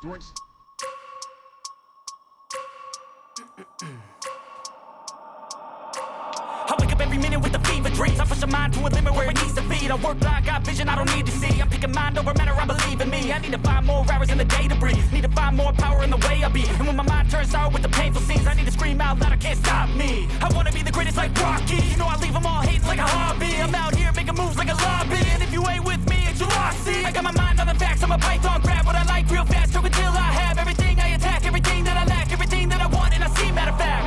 I wake up every minute with the fever dreams. I push my mind to a limit where it needs to be. I work blind, got vision I don't need to see. I'm picking mind over matter, I believe in me. I need to find more hours in the day to breathe. Need to find more power in the way I be. And when my mind turns sour with the painful scenes, I need to scream out loud, I can't stop me. I wanna be the greatest like Rocky. You know I leave them all hating like a hobby. I'm out here making moves like a lobby. And if you ain't with me, it's your loss, see. I got my mind on the facts, I'm a python, grab what I like real fast. Stroke until I have everything I attack, everything that I lack, everything that I want, and I see, matter of fact.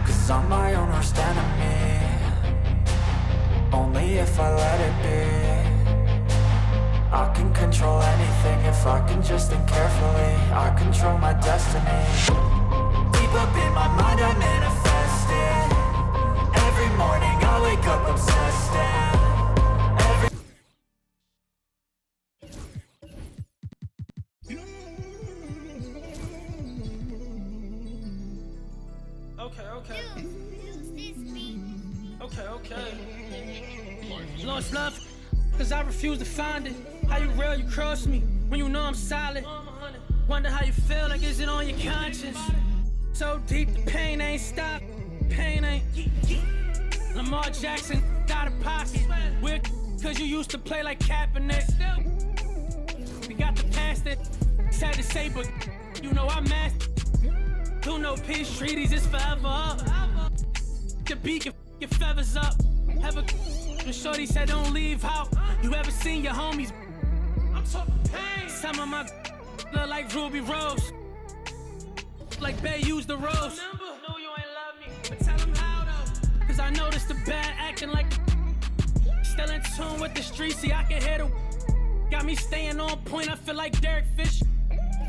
Cause I'm my own worst enemy. Only if I let it be. I can control anything if I can just think carefully. I control my destiny. Deep up in my mind I manifest it. Every morning I wake up obsessed and Okay. Lost love, cause I refuse to find it. How you real, you cross me, when you know I'm solid. Wonder how you feel, like is it on your conscience? So deep, the pain ain't stopped, pain ain't. Lamar Jackson, out of pocket. Weird, cause you used to play like Kaepernick. We got the past that, sad to say, but you know I'm mastered. Do no peace treaties, it's forever up. The beat your feathers up. Ever when shorty said don't leave out. You ever seen your homies? I'm talking pain. Some of my look like Ruby Rose. Like Bay used the rose. No, you ain't love me, but tell them how though. Cause I noticed the bad acting like still in tune with the streets. See, I can hear the got me staying on point. I feel like Derek Fish.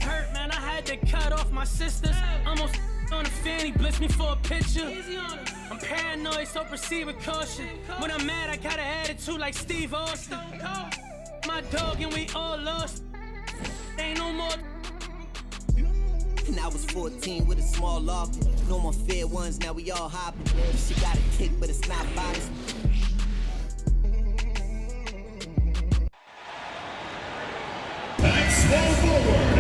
Hurt, man, I had to cut off my sisters. Almost on the fanny, blitz me for a picture. I'm paranoid, so proceed with caution. When I'm mad, I got an attitude like Steve Austin. My dog and we all lost. Ain't no more. And I was 14 with a small lock. No more fair ones, now we all hopping. She got a kick, but it's not boxing. At small forward,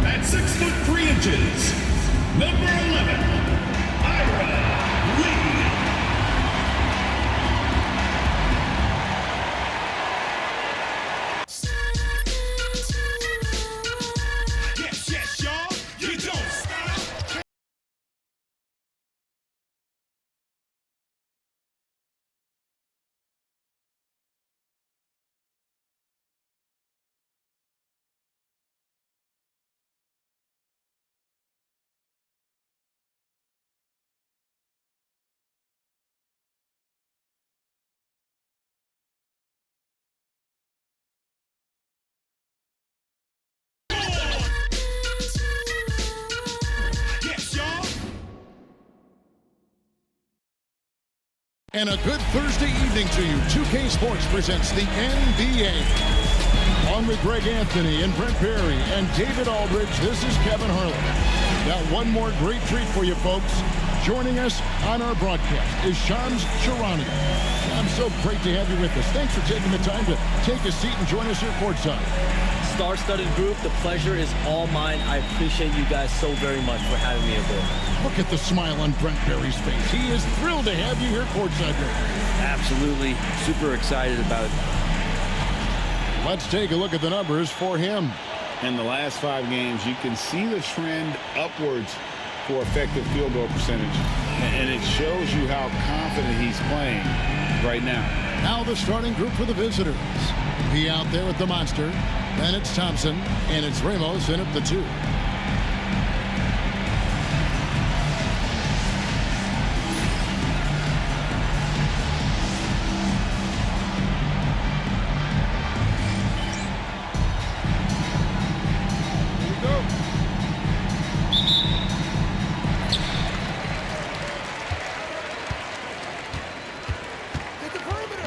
at 6'3", number 11, Ira Lee. Yes, y'all, you don't stop. And a good Thursday evening to you. 2K Sports presents the NBA. On with Greg Anthony and Brent Barry and David Aldridge, this is Kevin Harlan. Got one more great treat for you folks. Joining us on our broadcast is Shams Charania. I'm so great to have you with us. Thanks for taking the time to take a seat and join us here courtside. Star-studded group, the pleasure is all mine. I appreciate you guys so very much for having me aboard. Look at the smile on Brent Barry's face. He is thrilled to have you here courtside. Absolutely. Super excited about it. Let's take a look at the numbers for him. In the last 5 games, you can see the trend upwards for effective field goal percentage. And it shows you how confident he's playing right now. Now the starting group for the visitors. He out there with the monster. Then it's Thompson, and it's Ramos in at the 2.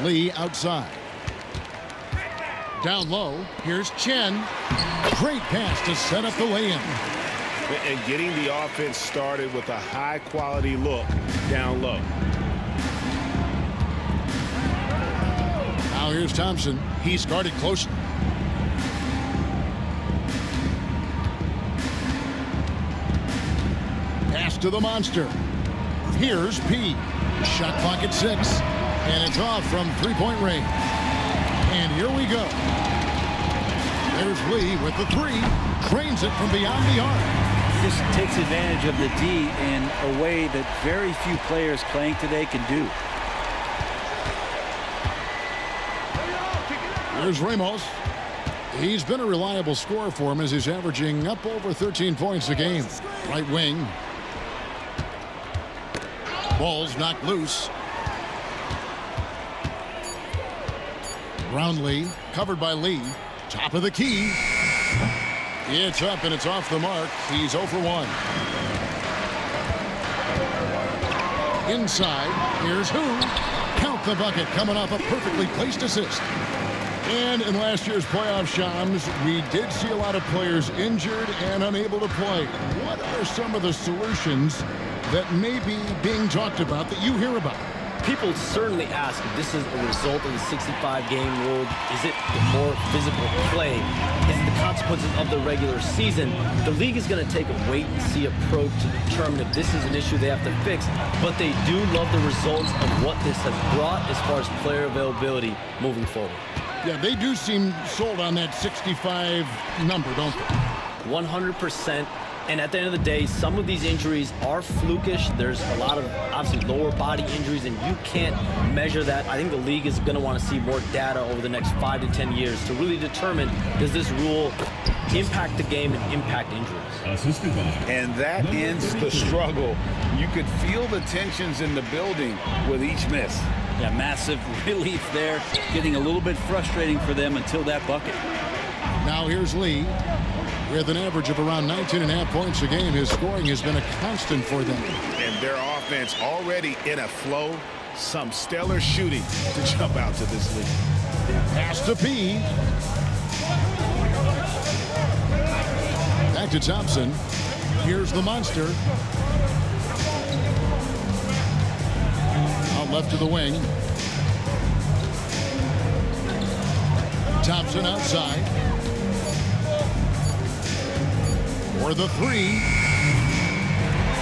Lee outside. Down low, here's Chen. Great pass to set up the lay-in. And getting the offense started with a high-quality look down low. Now here's Thompson. He's guarded closely. to the MondSter. Here's P. Shot clock at 6. And it's off from three-point range. And here we go. There's Lee with the 3. Drains it from beyond the arc. Just takes advantage of the D in a way that very few players playing today can do. Here's Ramos. He's been a reliable scorer for him as he's averaging up over 13 points a game. Right wing. Ball's knocked loose. Brownlee, covered by Lee. Top of the key. It's up and it's off the mark. He's 0 for 1. Inside, here's who? Count the bucket, coming off a perfectly placed assist. And in last year's playoff, Shams, we did see a lot of players injured and unable to play. What are some of the solutions that may be being talked about that you hear about? People certainly ask if this is a result of the 65-game rule. Is it the more physical play? Is it the consequences of the regular season? The league is going to take a wait-and-see approach to determine if this is an issue they have to fix. But they do love the results of what this has brought as far as player availability moving forward. Yeah, they do seem sold on that 65 number, don't they? 100%. And at the end of the day, some of these injuries are flukish. There's a lot of, obviously, lower body injuries, and you can't measure that. I think the league is going to want to see more data over the next 5 to 10 years to really determine, does this rule impact the game and impact injuries? And that ends the struggle. You could feel the tensions in the building with each miss. Yeah, massive relief there. Getting a little bit frustrating for them until that bucket. Now here's Lee. With an average of around 19.5 points a game, his scoring has been a constant for them. And their offense already in a flow. Some stellar shooting to jump out to this league. Pass to P. Back to Thompson. Here's the MondSter. Out left to the wing. Thompson outside. For the 3.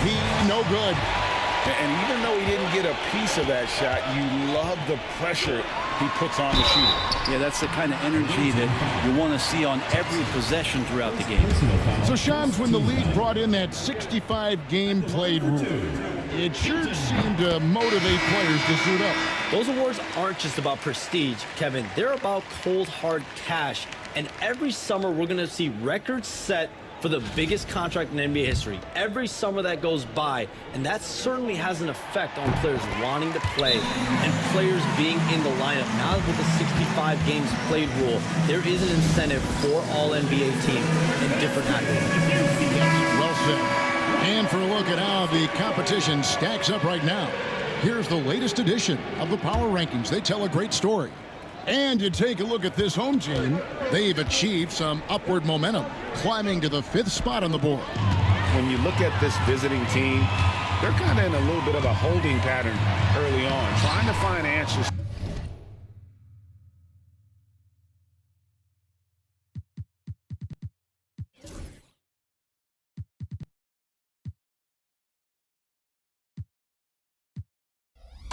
He no good. And even though he didn't get a piece of that shot, you love the pressure he puts on the shooter. Yeah, that's the kind of energy that you want to see on every possession throughout the game. So, Shams, when the league brought in that 65-game played rule, it sure seemed to motivate players to suit up. Those awards aren't just about prestige, Kevin. They're about cold, hard cash. And every summer, we're going to see records set for the biggest contract in NBA history. Every summer that goes by, and that certainly has an effect on players wanting to play and players being in the lineup. Now with the 65 games played rule, there is an incentive for all NBA teams in different accolades. Well said. And for a look at how the competition stacks up right now, here's the latest edition of the Power Rankings. They tell a great story. And you take a look at this home team, they've achieved some upward momentum, climbing to the 5th spot on the board. When you look at this visiting team, they're kind of in a little bit of a holding pattern early on, trying to find answers.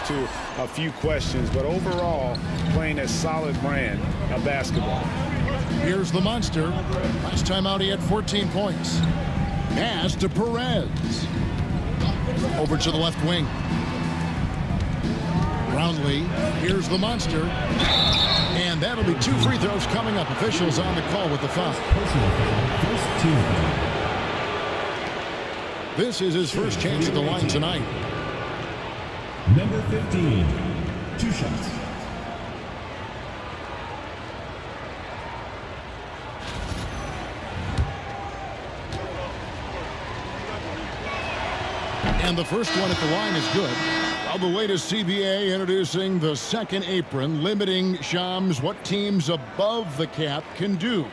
To a few questions, but overall playing a solid brand of basketball. Here's the MondSter. Last time out he had 14 points. Pass to Perez. Over to the left wing. Brownlee. Here's the MondSter. And that'll be 2 free throws coming up. Officials on the call with the foul. This is his first chance at the line tonight. Number 15, 2 shots. And the first one at the line is good. Well, the latest CBA introducing the second apron, limiting Shams what teams above the cap can do.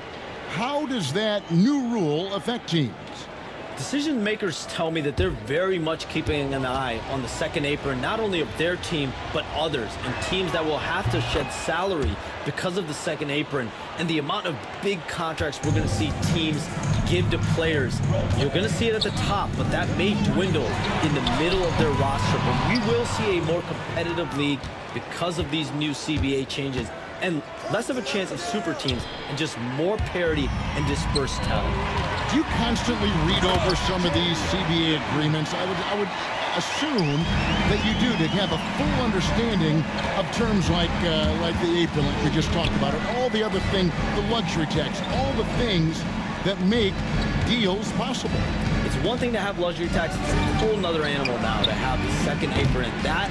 How does that new rule affect teams? Decision makers tell me that they're very much keeping an eye on the second apron, not only of their team, but others, and teams that will have to shed salary because of the second apron and the amount of big contracts we're going to see teams give to players. You're going to see it at the top, but that may dwindle in the middle of their roster. But we will see a more competitive league because of these new CBA changes, and less of a chance of super teams and just more parity and dispersed talent. Do you constantly read over some of these CBA agreements? I would assume that you do, to have a full understanding of terms like the apron, like we just talked about, and all the other things, the luxury tax, all the things that make deals possible. It's one thing to have luxury tax, it's a whole nother animal now to have the second apron, and that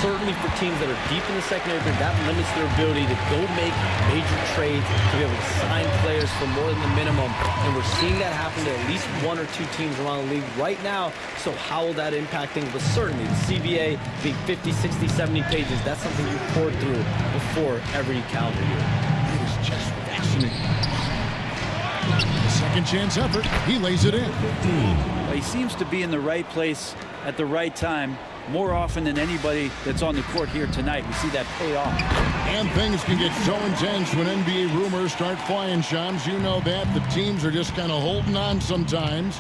certainly for teams that are deep in the second apron, that limits their ability to go make major trades, to be able to sign players for more than the minimum, and we're seeing that happen to at least one or two teams around the league right now. So how will that impact things? But certainly the CBA being 50, 60, 70 pages, that's something you pour through before every calendar year. It is just fascinating. Second chance effort, he lays it in. Well, he seems to be in the right place at the right time more often than anybody that's on the court here tonight. We see that pay off. And things can get so intense when NBA rumors start flying, Shams. You know that. The teams are just kind of holding on sometimes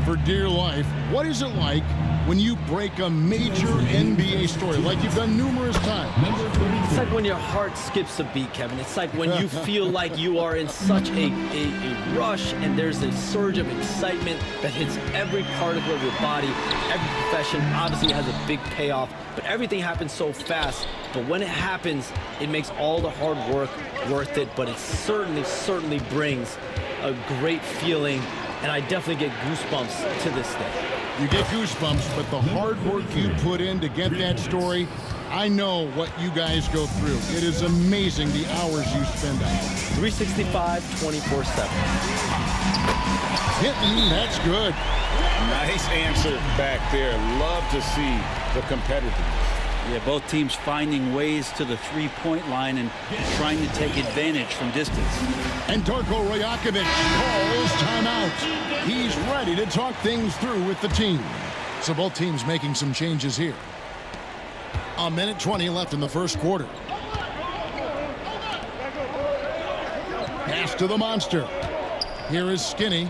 for dear life. What is it like when you break a major NBA story, like you've done numerous times? It's like when your heart skips a beat, Kevin. It's like when you feel like you are in such a rush, and there's a surge of excitement that hits every particle of your body. Every profession obviously has a big payoff, but everything happens so fast. But when it happens, it makes all the hard work worth it, but it certainly brings a great feeling, and I definitely get goosebumps to this day. You get goosebumps, but the hard work you put in to get that story, I know what you guys go through. It is amazing the hours you spend on it. 365, 24/7. Hitting, that's good. Nice answer back there. Love to see the competitiveness. Yeah, both teams finding ways to the three-point line and trying to take advantage from distance. And Darko Rajakovic calls timeout. He's ready to talk things through with the team. So both teams making some changes here. A minute 20 left in the first quarter. Pass to the MondSter. Here is Skinny.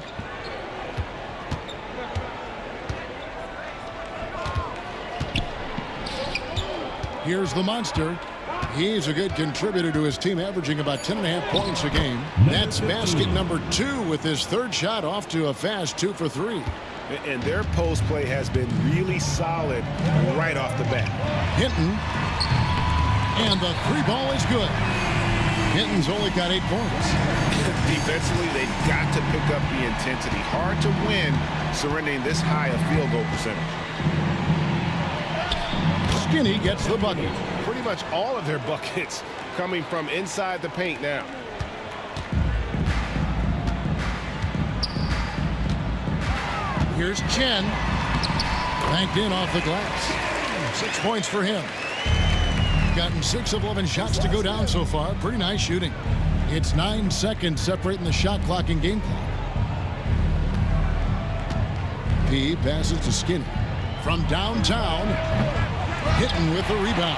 Here's the MondSter. He's a good contributor to his team, averaging about 10.5 points a game. That's basket number 2 with his third shot off to a fast 2 for 3. And their post play has been really solid right off the bat. Hinton. And the 3 ball is good. Hinton's only got 8 points. Defensively, they've got to pick up the intensity. Hard to win surrendering this high a field goal percentage. Skinny gets the bucket. Pretty much all of their buckets coming from inside the paint now. Here's Chen. Banked in off the glass. 6 points for him. Gotten 6 of 11 shots to go down so far. Pretty nice shooting. It's 9 seconds separating the shot clock and game clock. P passes to Skinny. From downtown, Hitting with the rebound.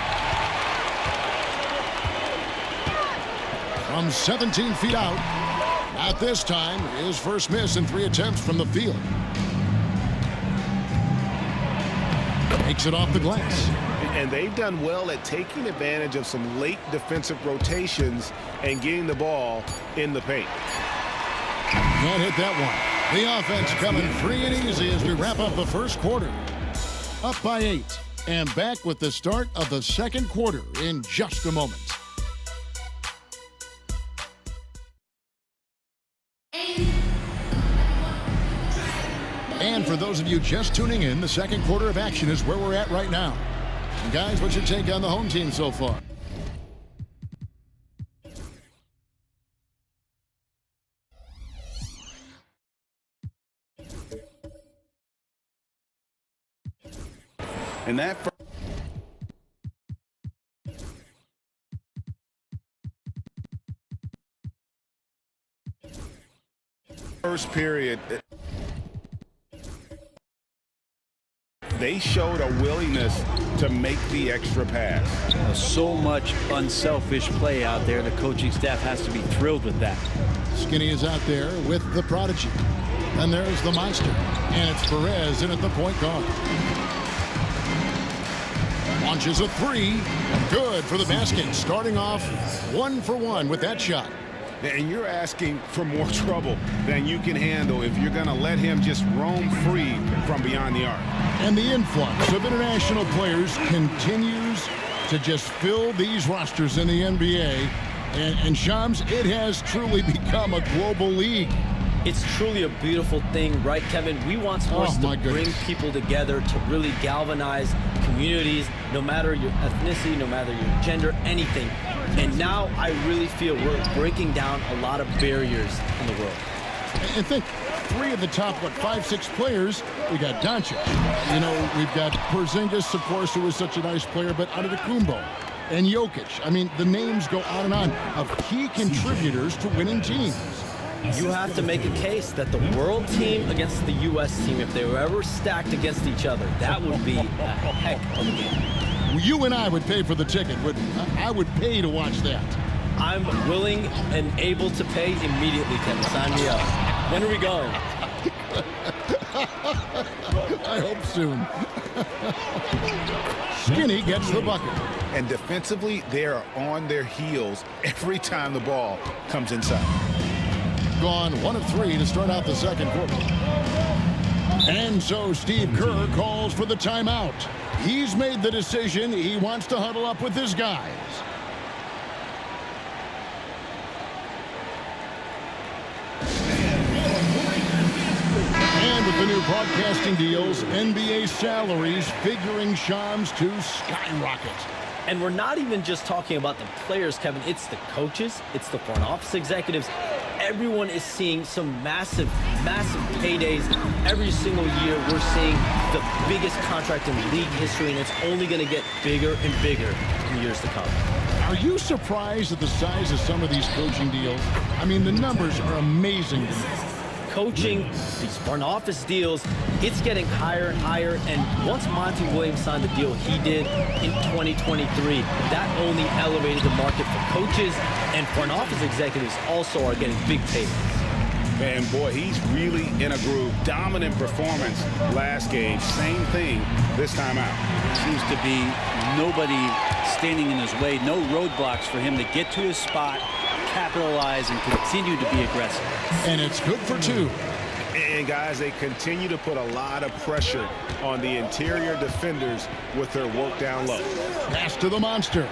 From 17 feet out. Not this time. His first miss in 3 attempts from the field. Makes it off the glass. And they've done well at taking advantage of some late defensive rotations and getting the ball in the paint. Can't hit that one. The offense coming free and easy as we wrap up the first quarter. Up by 8. And back with the start of the second quarter in just a moment. And for those of you just tuning in, the second quarter of action is where we're at right now. And guys, what's your take on the home team so far? And that first period, they showed a willingness to make the extra pass. So much unselfish play out there. The coaching staff has to be thrilled with that. Skinny is out there with the prodigy. And there's the monster. And it's Perez in at the point guard. Launches a three. Good for the basket. Starting off 1 for 1 with that shot. And you're asking for more trouble than you can handle if you're going to let him just roam free from beyond the arc. And the influx of international players continues to just fill these rosters in the NBA. And Shams, it has truly become a global league. It's truly a beautiful thing, right, Kevin? We want sports to bring people together, to really galvanize communities, no matter your ethnicity, no matter your gender, anything. And now I really feel we're breaking down a lot of barriers in the world. And think, 3 of the top, 5, 6 players, we got Doncic. You know, we've got Porzingis, of course, who is such a nice player, but Antetokounmpo and Jokic. I mean, the names go on and on of key contributors to winning teams. You have to make a case that the world team against the U.S. team, if they were ever stacked against each other, that would be a heck of a game. You and I would pay for the ticket, wouldn't we? I would pay to watch that. I'm willing and able to pay immediately, Kevin. Sign me up. When are we going? I hope soon. Skinny gets the bucket. And defensively, they are on their heels every time the ball comes inside. Gone 1 of 3 to start out the second quarter. And so Steve Kerr calls for the timeout. He's made the decision. He wants to huddle up with his guys. And with the new broadcasting deals, NBA salaries figuring Shams to skyrocket. And we're not even just talking about the players, Kevin. It's the coaches. It's the front office executives. Everyone is seeing some massive, massive paydays. Every single year, we're seeing the biggest contract in league history, and it's only going to get bigger and bigger in years to come. Are you surprised at the size of some of these coaching deals? I mean, the numbers are amazing to me. Coaching, these front office deals, it's getting higher and higher. And once Monty Williams signed the deal he did in 2023, that only elevated the market for coaches, and front office executives also are getting big pays. Man, boy, he's really in a groove. Dominant performance last game. Same thing this time out. Seems to be nobody standing in his way, no roadblocks for him to get to his spot, capitalize, and continue to be aggressive. And it's good for 2. And guys, they continue to put a lot of pressure on the interior defenders with their work down low. Pass to the monster.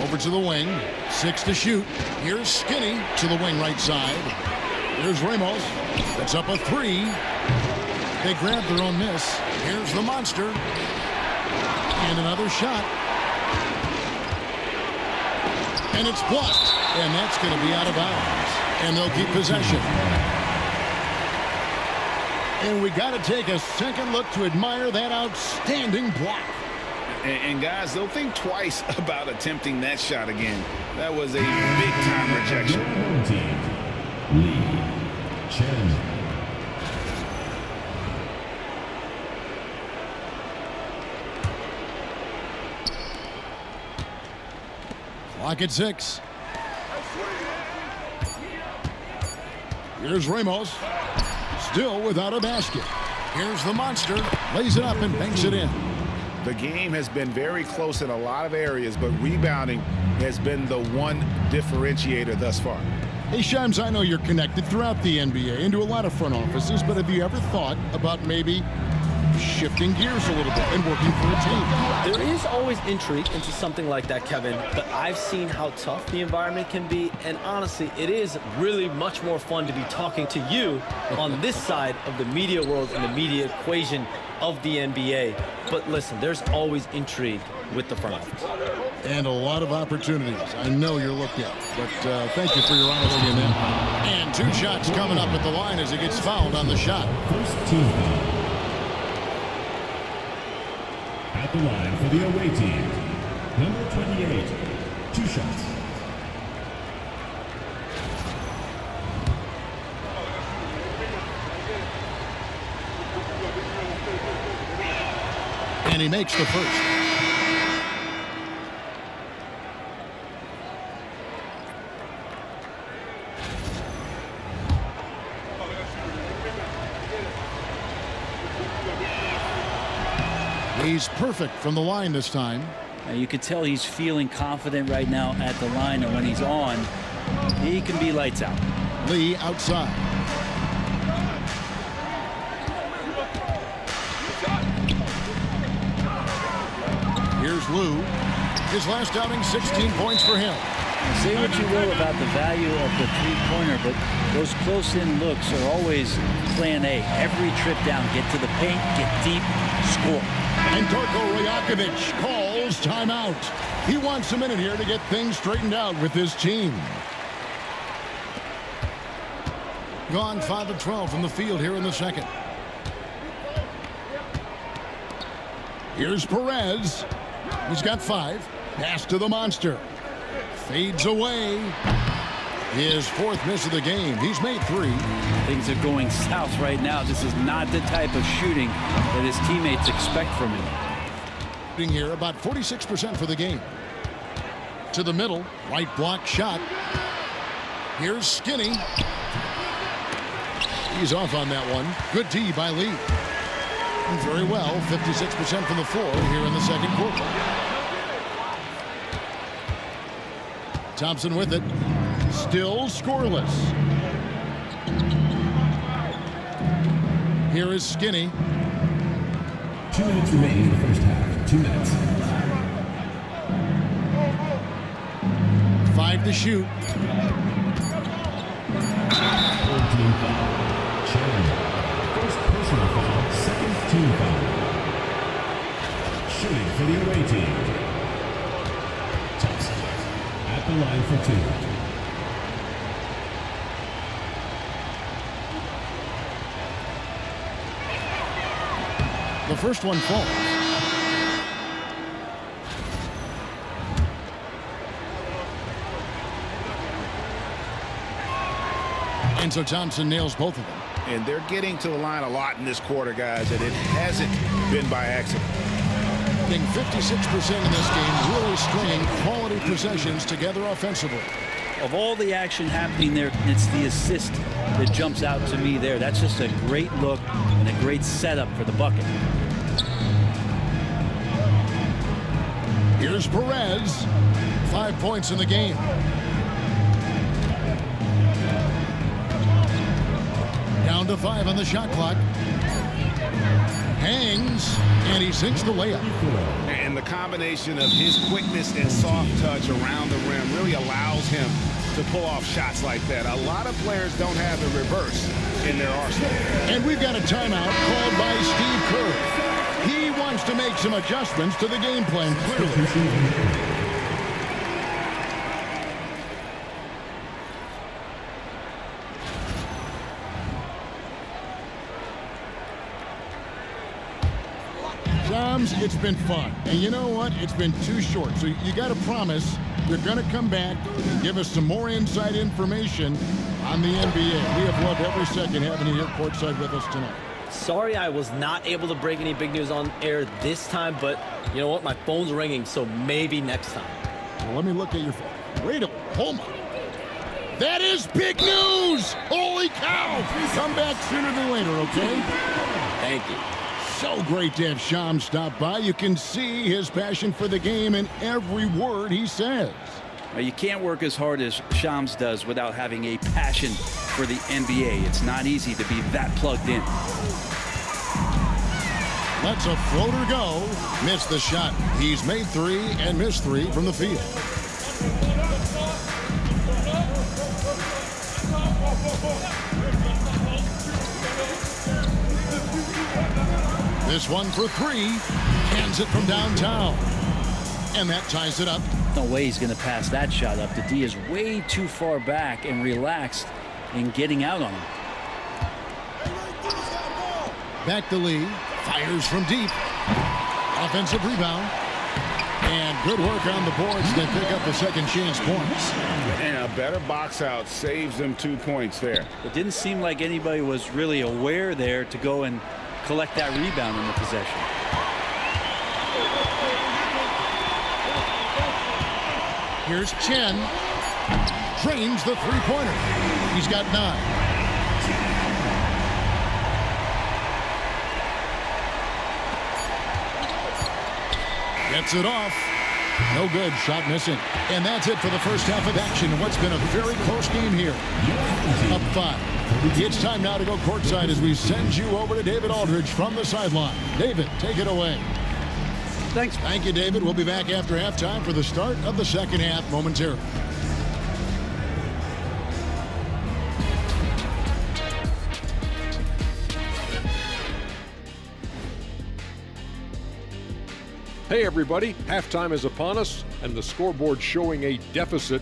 Over to the wing. 6 to shoot. Here's Skinny to the wing right side. Here's Ramos. That's up a 3. They grab their own miss. Here's the monster. And another shot. And it's blocked. And that's going to be out of bounds. And they'll keep possession. And we got to take a second look to admire that outstanding block. And guys, they'll think twice about attempting that shot again. That was a big-time rejection. Clock at 6. Here's Ramos. Still without a basket. Here's the monster. Lays it up and banks it in. The game has been very close in a lot of areas, but rebounding has been the one differentiator thus far. Hey, Shams, I know you're connected throughout the NBA into a lot of front offices, but have you ever thought about maybe shifting gears a little bit and working for a team? There is always intrigue into something like that, Kevin, but I've seen how tough the environment can be, and honestly, it is really much more fun to be talking to you on this side of the media world and the media equation of the NBA. But listen, there's always intrigue with the front office. And a lot of opportunities. I know you're looked at, but thank you for your honesty in that. And 2 shots coming up at the line as he gets fouled on the shot. First team. At the line for the away team, number 28, 2 shots. And he makes the first. He's perfect from the line this time. You can tell he's feeling confident right now at the line, and when he's on, he can be lights out. Lee outside. Here's Lou. His last outing, 16 points for him. Say what you will about the value of the three-pointer, but those close-in looks are always plan A. Every trip down, get to the paint, get deep, score. And Darko Rajakovic calls timeout. He wants a minute here to get things straightened out with his team. Gone 5 of 12 from the field here in the second. Here's Perez. He's got 5. Pass to the monster. Fades away. His 4th miss of the game. He's made 3. Things are going south right now. This is not the type of shooting that his teammates expect from him. Here about 46% for the game. To the middle. Right block shot. Here's Skinny. He's off on that one. Good D by Lee. Very well. 56% from the floor here in the second quarter. Thompson with it. Still scoreless. Here is Skinny. 2 minutes remaining in the first half. 2 minutes. 5 to shoot. 14 foul. Chandler. First personal foul. Second team foul. Shooting for the away team. Thompson at the line for 2. The first one falls. And so Thompson nails both of them. And they're getting to the line a lot in this quarter, guys, and it hasn't been by accident. Getting 56% in this game, really stringing quality possessions together offensively. Of all the action happening there, it's the assist that jumps out to me there. That's just a great look and a great setup for the bucket. Here's Perez. 5 points in the game. Down to 5 on the shot clock. Hangs, and he sinks the layup. And the combination of his quickness and soft touch around the rim really allows him to pull off shots like that. A lot of players don't have the reverse in their arsenal. And we've got a timeout called by Steve Kerr. He wants to make some adjustments to the game plan, clearly. Shams, it's been fun. And you know what? It's been too short. So you got to promise you're going to come back and give us some more inside information on the NBA. We have loved every second having you here courtside with us tonight. Sorry I was not able to break any big news on air this time, but you know what? My phone's ringing, so maybe next time. Well, let me look at your phone. Wait a hold on. That is big news! Holy cow! Come back sooner than later, okay? Thank you. So great to have Shams stop by. You can see his passion for the game in every word he says. You can't work as hard as Shams does without having a passion for the NBA. It's not easy to be that plugged in. Lets a floater go. Missed the shot. He's made 3 and missed 3 from the field. This one for 3. Cans it from downtown. And that ties it up. No way he's going to pass that shot up. The D is way too far back and relaxed in getting out on him. Back to Lee. Fires from deep. Offensive rebound. And good work on the boards that pick up the second chance points. And a better box out saves them 2 points there. It didn't seem like anybody was really aware there to go and collect that rebound in the possession. Here's Chen. Drains the three-pointer. He's got 9. Gets it off. No good. Shot missing. And that's it for the first half of action in what's been a very close game here. Up 5. It's time now to go courtside as we send you over to David Aldridge from the sideline. David, take it away. Thanks. Thank you, David. We'll be back after halftime for the start of the second half momentarily. Hey everybody, halftime is upon us and the scoreboard showing a deficit.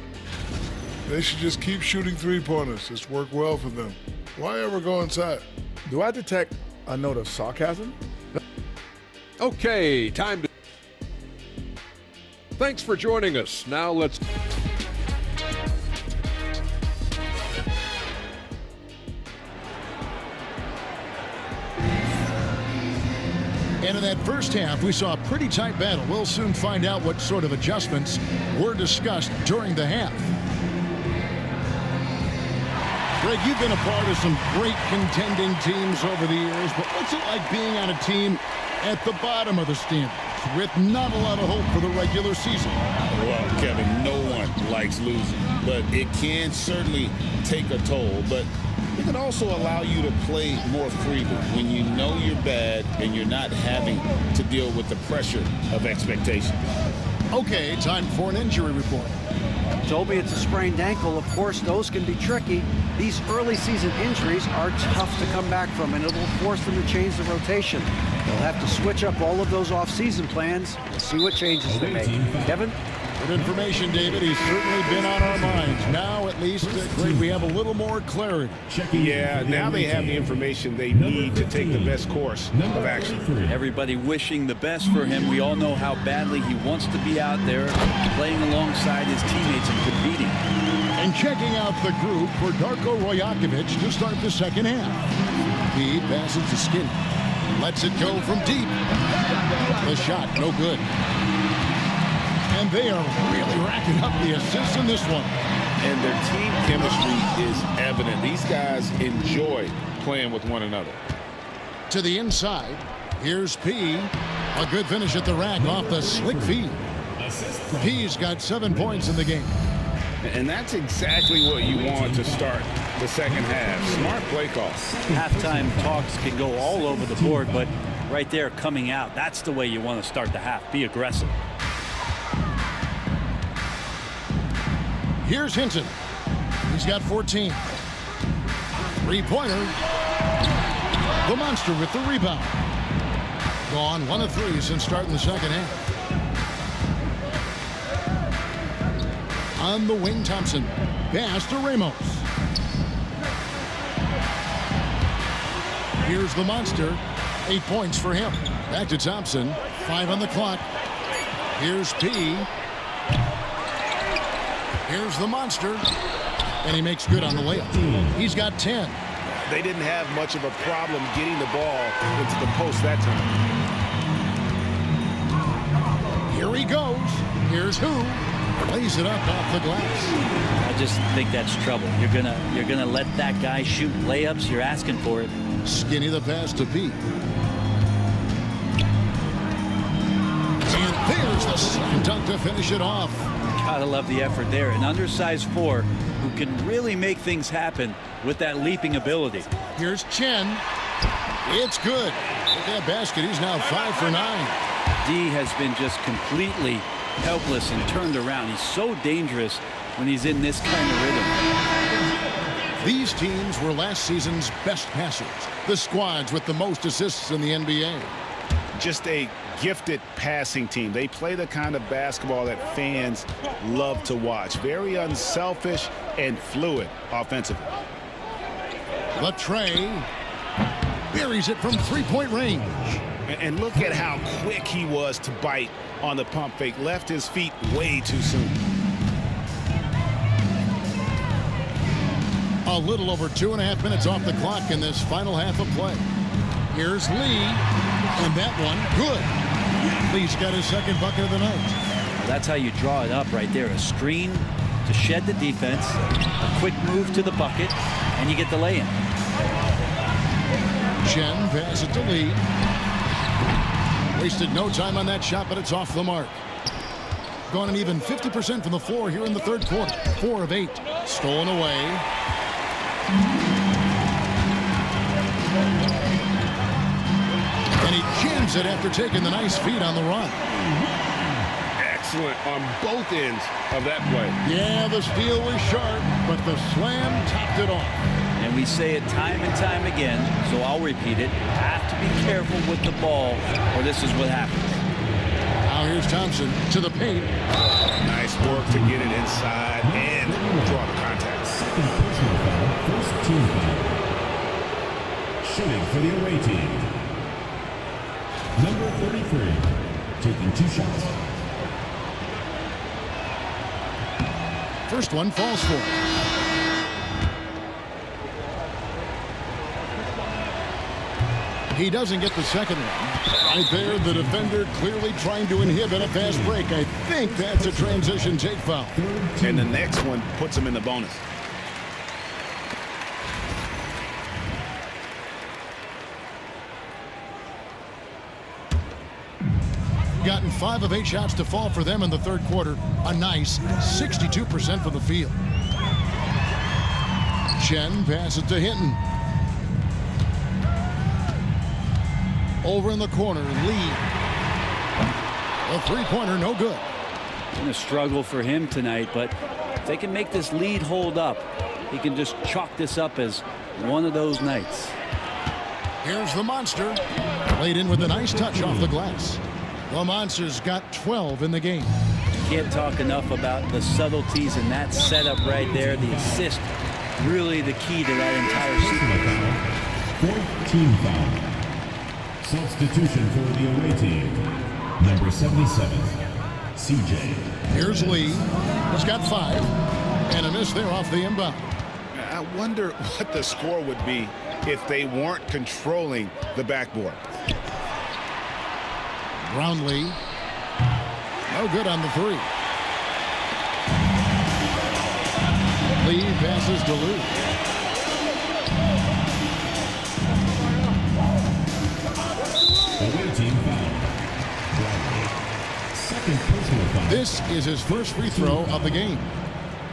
They should just keep shooting three-pointers. It's worked well for them. Why ever go inside? Do I detect a note of sarcasm? Okay, time to... Thanks for joining us. Now let's... And in that first half, we saw a pretty tight battle. We'll soon find out what sort of adjustments were discussed during the half. Greg, you've been a part of some great contending teams over the years, but what's it like being on a team at the bottom of the standings with not a lot of hope for the regular season? Well, Kevin, no one likes losing, but it can certainly take a toll. But it can also allow you to play more freely when you know you're bad and you're not having to deal with the pressure of expectation. Okay, time for an injury report. Told me it's a sprained ankle. Of course, those can be tricky. These early season injuries are tough to come back from, and it'll force them to change the rotation. They'll have to switch up all of those off-season plans. We'll see what changes they make. Kevin? Good information, David. He's certainly been on our minds. Now, at least, Greg, we have a little more clarity. Yeah, now they have the information they need to take the best course of action. Everybody wishing the best for him. We all know how badly he wants to be out there playing alongside his teammates and competing. And checking out the group for Darko Rajakovic to start the second half. He passes to Skinny. Lets it go from deep. The shot, no good. And they are really racking up the assists in this one. And their team chemistry is evident. These guys enjoy playing with one another. To the inside, here's P. A good finish at the rack off the slick feed. P's got 7 points in the game. And that's exactly what you want to start the second half. Smart play call. Halftime talks can go all over the board, but right there coming out, that's the way you want to start the half. Be aggressive. Here's Hinton. He's got 14. Three-pointer. The Monster with the rebound. Gone 1 of 3 since starting the second half. On the wing, Thompson. Pass to Ramos. Here's the Monster. 8 points for him. Back to Thompson. 5 on the clock. Here's P. Here's the Monster. And he makes good on the layup. He's got 10. They didn't have much of a problem getting the ball into the post that time. Here he goes. Here's who? Lays it up off the glass. I just think that's trouble. You're gonna let that guy shoot layups. You're asking for it. Skinny the pass to Pete. And there's the slam dunk to finish it off. Gotta love the effort there. An undersized 4 who can really make things happen with that leaping ability. Here's Chen. It's good. With that basket, he's now 5 for 9. D has been just completely helpless and turned around. He's so dangerous when he's in this kind of rhythm. These teams were last season's best passers. The squads with the most assists in the NBA. Just a gifted passing team. They play the kind of basketball that fans love to watch. Very unselfish and fluid offensively. Latrey buries it from three-point range. And look at how quick he was to bite on the pump fake. Left his feet way too soon. A little over 2.5 minutes off the clock in this final half of play. Here's Lee, and that one good. Lee's got his second bucket of the night. That's how you draw it up right there. A screen to shed the defense, a quick move to the bucket, and you get the lay-in. Chen passes it to Lee. Wasted no time on that shot, but it's off the mark. Gone an even 50% from the floor here in the third quarter. 4 of 8. Stolen away. And he jams it after taking the nice feed on the run. Excellent on both ends of that play. Yeah, the steal was sharp, but the slam topped it off. And we say it time and time again, so I'll repeat it. Have to be careful with the ball, or this is what happens. Now here's Thompson to the paint. Nice work to get it inside and draw the contact. Second personal foul, first team foul. Shooting for the away team. Number 33, taking 2 shots. First one falls for him. He doesn't get the second one. Right there, the defender clearly trying to inhibit a fast break. I think that's a transition take foul. And the next one puts him in the bonus. Gotten 5 of 8 shots to fall for them in the third quarter. A nice 62% from the field. Chen passes to Hinton. Over in the corner, Lee. A three-pointer, no good. Been a struggle for him tonight, but if they can make this lead hold up, he can just chalk this up as one of those nights. Here's the MondSter. Laid in with a nice touch off the glass. The MondSter's got 12 in the game. Can't talk enough about the subtleties in that setup right there. The assist, really the key to that entire sequence. 4th team foul. Substitution for the away team. Number 77, CJ. Here's Lee. He's got 5. And a miss there off the inbound. I wonder what the score would be if they weren't controlling the backboard. Brownlee. No good on the 3. Lee passes to Lou. Away team foul. Second personal foul. This is his first free throw of the game.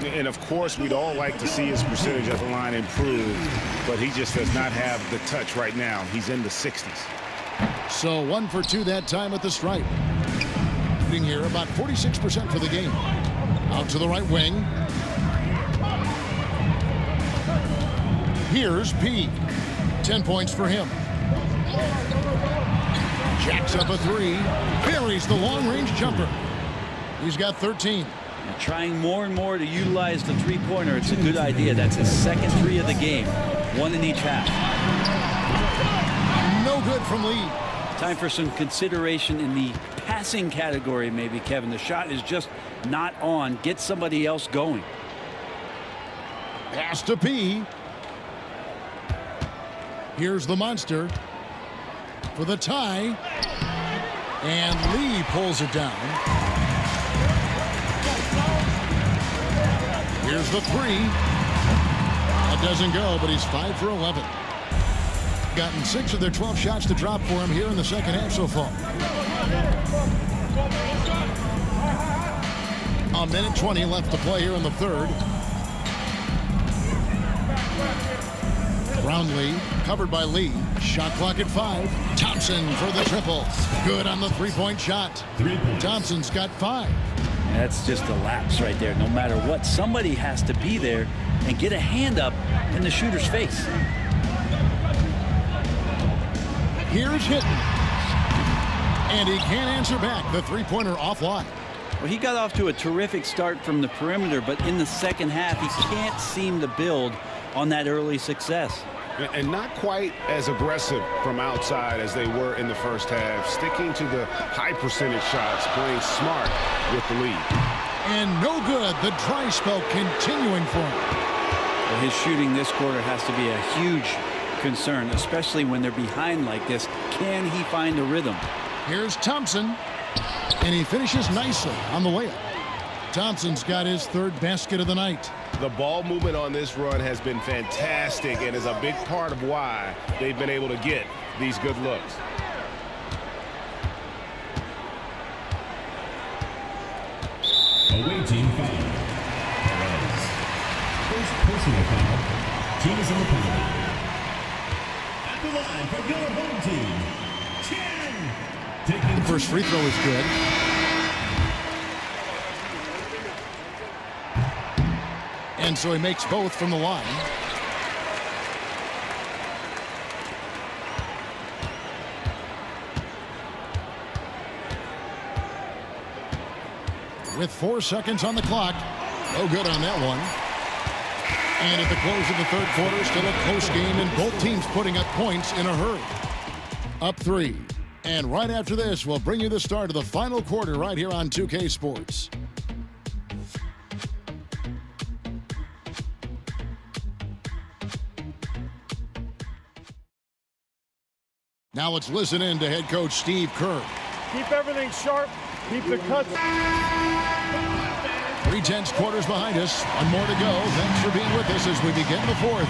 And of course, we'd all like to see his percentage at the line improve, but he just does not have the touch right now. He's in the 60s. So 1 for 2 that time at the stripe. Shooting here about 46% for the game. Out to the right wing. Here's P. 10 points for him. Jacks up a 3. Buries the long-range jumper. He's got 13. And trying more and more to utilize the three-pointer. It's a good idea. That's his second 3 of the game. 1 in each half. No good from Lee. Time for some consideration in the passing category, maybe, Kevin. The shot is just not on. Get somebody else going. Pass to P. Here's the MondSter for the tie. And Lee pulls it down. Here's the 3. That doesn't go, but he's 5 for 11. Gotten 6 of their 12 shots to drop for him here in the second half so far. A minute 20 left to play here in the third. Brownlee covered by Lee. Shot clock at 5. Thompson for the triple. Good on the three-point shot. Thompson's got 5. That's just a lapse right there. No matter what, somebody has to be there and get a hand up in the shooter's face. Here's Hinton. And he can't answer back. The three-pointer offline. Well, he got off to a terrific start from the perimeter, but in the second half, he can't seem to build on that early success. And not quite as aggressive from outside as they were in the first half. Sticking to the high percentage shots, playing smart with the lead. And no good. The dry spell continuing for him. Well, his shooting this quarter has to be a huge concern, especially when they're behind like this. Can he find a rhythm? Here's Thompson. And he finishes nicely on the layup. Thompson's got his third basket of the night. The ball movement on this run has been fantastic and is a big part of why they've been able to get these good looks. Away team foul. Perez. First personal foul. Team is on the penalty. At the line for your home team, Chen. The first free throw is good. And so he makes both from the line. With 4 seconds on the clock. No good on that one. And at the close of the third quarter, still a close game, and both teams putting up points in a hurry. Up 3. And right after this, we'll bring you the start of the final quarter right here on 2K Sports. Now let's listen in to head coach Steve Kerr. Keep everything sharp. Keep the cuts. 3/10 quarters behind us. One more to go. Thanks for being with us as we begin the fourth.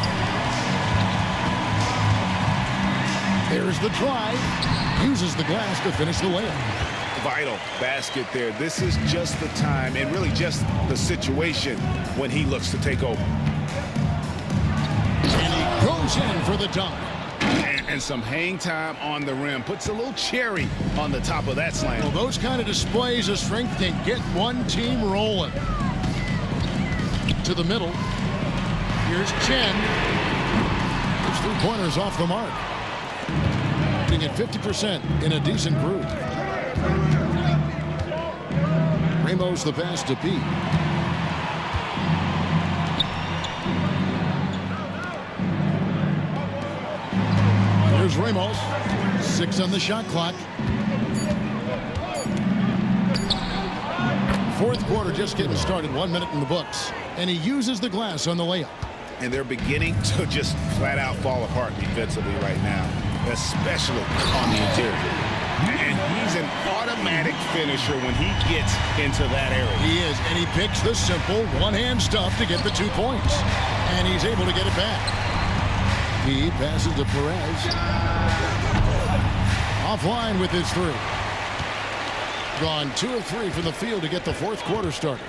There's the drive. Uses the glass to finish the layup. Vital basket there. This is just the time and really just the situation when he looks to take over. And he goes in for the dunk. And some hang time on the rim. Puts a little cherry on the top of that slam. Well, those kind of displays of strength can get one team rolling. To the middle. Here's Chen. His 3-pointers off the mark. Being at 50% in a decent group. Ramos the pass to Pete. Here's Ramos. 6 on the shot clock. Fourth quarter just getting started. 1 minute in the books. And he uses the glass on the layup. And they're beginning to just flat out fall apart defensively right now, especially on the interior. And he's an automatic finisher when he gets into that area. He is, and he picks the simple one-hand stuff to get the 2 points. And he's able to get it back. He passes to Perez. Offline with his 3. Gone 2 of 3 from the field to get the fourth quarter started.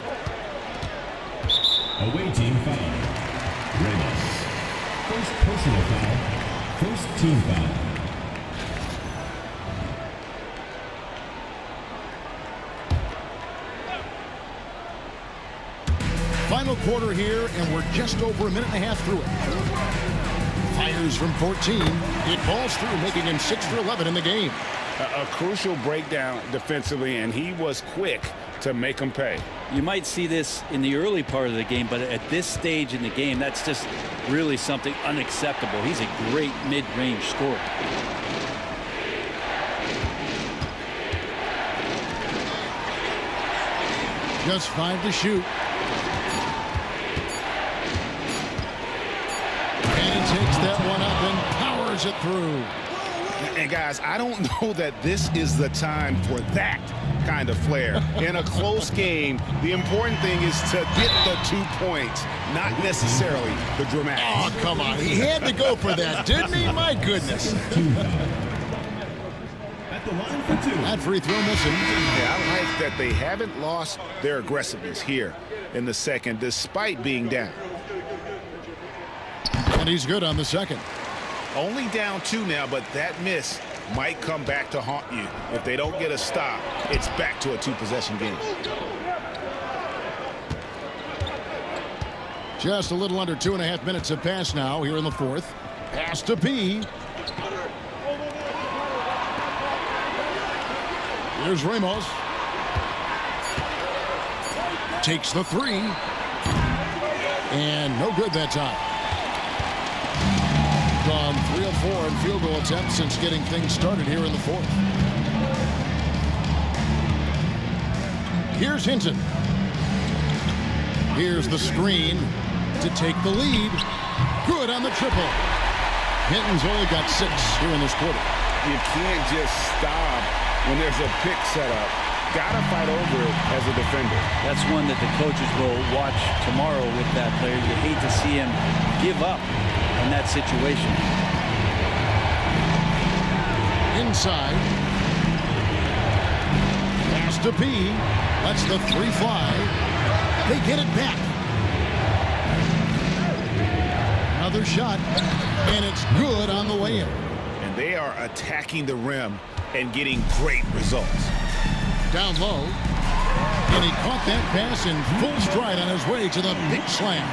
Away team foul. Ramos. First personal foul. First team foul. Final quarter here, and we're just over a minute and a half through it. Fires from 14. It falls through, making him 6 for 11 in the game. A crucial breakdown defensively, and he was quick to make them pay. You might see this in the early part of the game, but at this stage in the game, that's just really something unacceptable. He's a great mid-range scorer. Just 5 to shoot. And he takes that one up and powers it through. And guys, I don't know that this is the time for that kind of flair. In a close game, the important thing is to get the 2 points, not necessarily the dramatic. Oh, come on. He had to go for that, didn't he? My goodness. At the line for 2. That free throw missing. Yeah, I like that they haven't lost their aggressiveness here in the second, despite being down. And he's good on the second. Only down 2 now, but that miss might come back to haunt you. If they don't get a stop, it's back to a 2-possession game. Just a little under 2.5 minutes have passed now here in the fourth. Pass to P. Here's Ramos. Takes the 3. And no good that time. Gone 3 of 4 in field goal attempts since getting things started here in the fourth. Here's Hinton. Here's the screen to take the lead. Good on the triple. Hinton's only got 6 here in this quarter. You can't just stop when there's a pick set up got to fight over it as a defender. That's one that the coaches will watch tomorrow with that player. You hate to see him give up in that situation. Inside. Pass to P. Lets the three fly. They get it back. Another shot, and it's good on the way in. And they are attacking the rim and getting great results. Down low, and he caught that pass in full stride on his way to the big slam.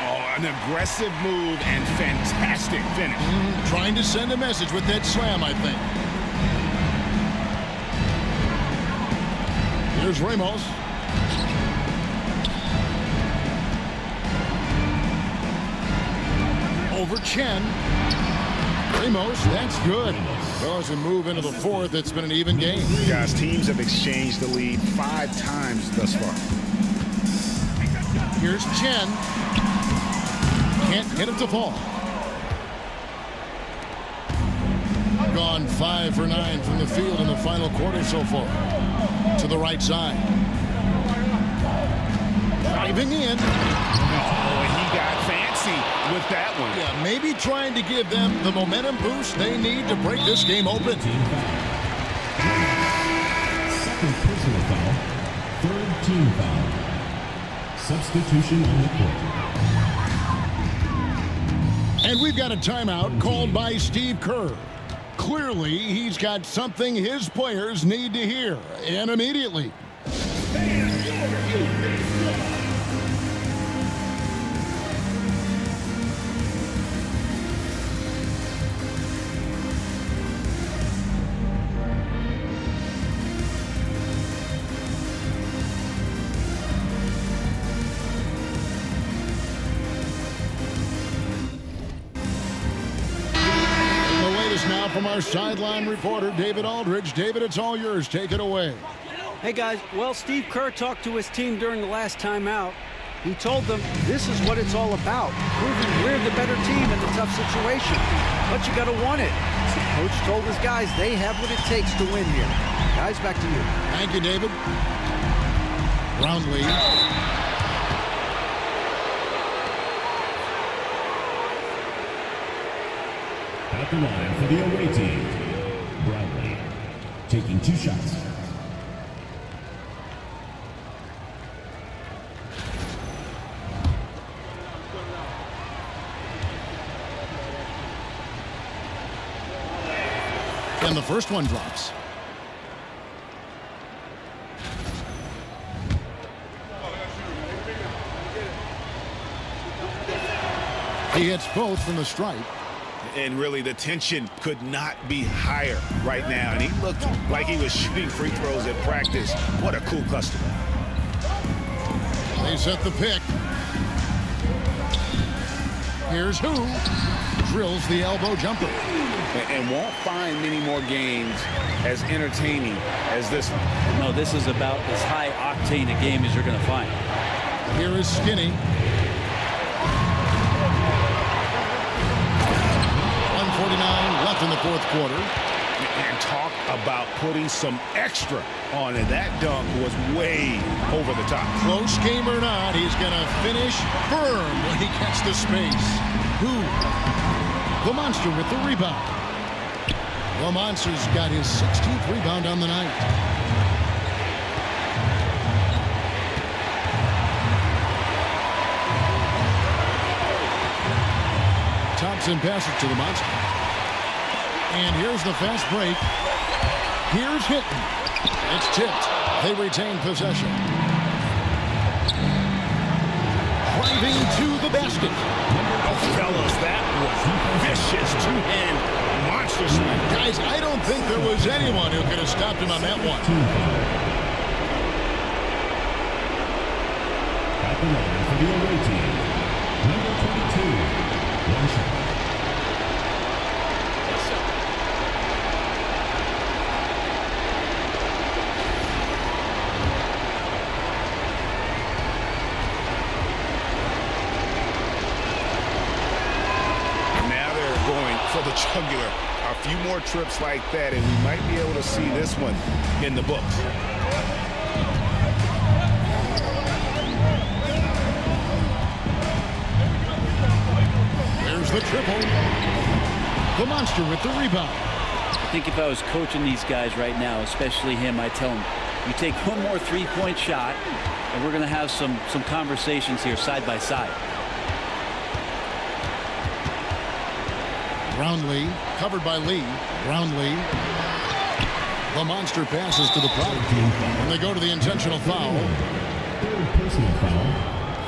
Oh, an aggressive move and fantastic finish. Trying to send a message with that slam, I think. Here's Ramos. Over Chen. Ramos, that's good. So as we move into the fourth, it's been an even game. Guys, teams have exchanged the lead 5 times thus far. Here's Chen. Can't get it to fall. Gone 5 for 9 from the field in the final quarter so far. To the right side. Driving in. Oh, he got fancy with that one. Yeah, maybe trying to give them the momentum boost they need to break this game open. Second personal foul. Third team foul. Substitution on the court. And we've got a timeout called by Steve Kerr. Clearly, he's got something his players need to hear, and immediately. Now from our sideline reporter, David Aldridge. David, it's all yours. Take it away. Hey, guys. Well, Steve Kerr talked to his team during the last timeout. He told them this is what it's all about, proving we're the better team in the tough situation. But you got to want it. The coach told his guys they have what it takes to win here. Guys, back to you. Thank you, David. Roundley. At the line for the away team, Bradley taking 2 shots. And the first one drops. He hits both from the stripe. And really, the tension could not be higher right now. And he looked like he was shooting free throws at practice. What a cool customer. They set the pick. Here's who drills the elbow jumper. And won't find many more games as entertaining as this one. No, this is about as high octane a game as you're going to find. Here is Skinny. 1:49 left in the fourth quarter. And talk about putting some extra on it. That dunk was way over the top. Close game or not, he's going to finish firm when he gets the space. Who? The Monster with the rebound. The Monster's got his 16th rebound on the night. Thompson passes to the Monster. And here's the fast break. Here's Hinton. It's tipped. They retain possession. Driving to the basket. Oh, fellas, that was vicious two-hand monster slam. Guys, I don't think there was anyone who could have stopped him on that one. At the line for the away team, number 22, one shot. For the jugular. A few more trips like that, and we might be able to see this one in the books. There's the triple. The Monster with the rebound. I think if I was coaching these guys right now, especially him, I'd tell him, you take one more three-point shot, and we're going to have some conversations here side by side. Brownlee, covered by Lee. Brownlee. The Monster passes to the product. And they go to the intentional foul. Third personal foul.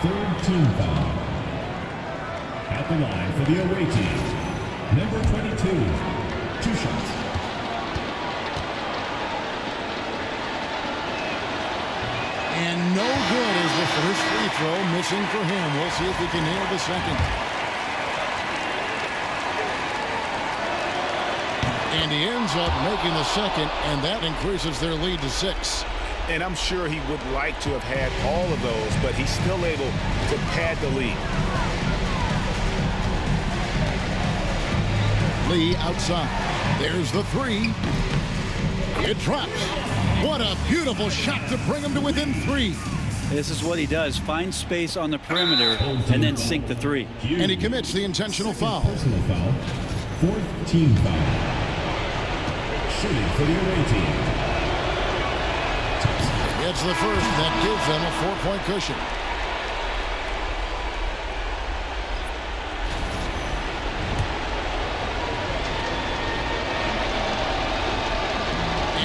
Third team foul. At the line for the away team, number 22. 2 shots. And no good is the first free throw, missing for him. We'll see if he can nail the second. And he ends up making the second, and that increases their lead to 6. And I'm sure he would like to have had all of those, but he's still able to pad the lead. Lee outside. There's the 3. It drops. What a beautiful shot to bring him to within 3. This is what he does. Find space on the perimeter and then sink the 3. And he commits the intentional foul. Personal foul. Fourth team foul. Shooting for the away team. It's the first that gives them a 4-point cushion.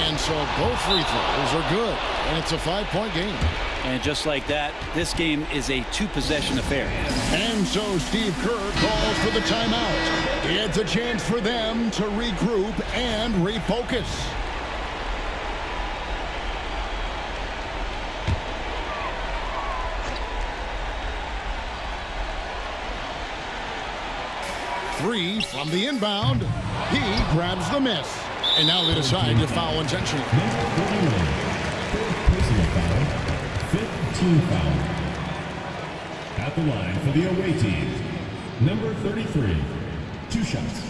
And so both free throws are good, and it's a 5-point game. And just like that, this game is a 2-possession affair. And so Steve Kerr calls for the timeout. It's a chance for them to regroup and refocus. Three from the inbound. He grabs the miss. And now they decide to foul intentionally. Personal foul. Fifth team foul. At the line for the away team, number 33. 2 shots.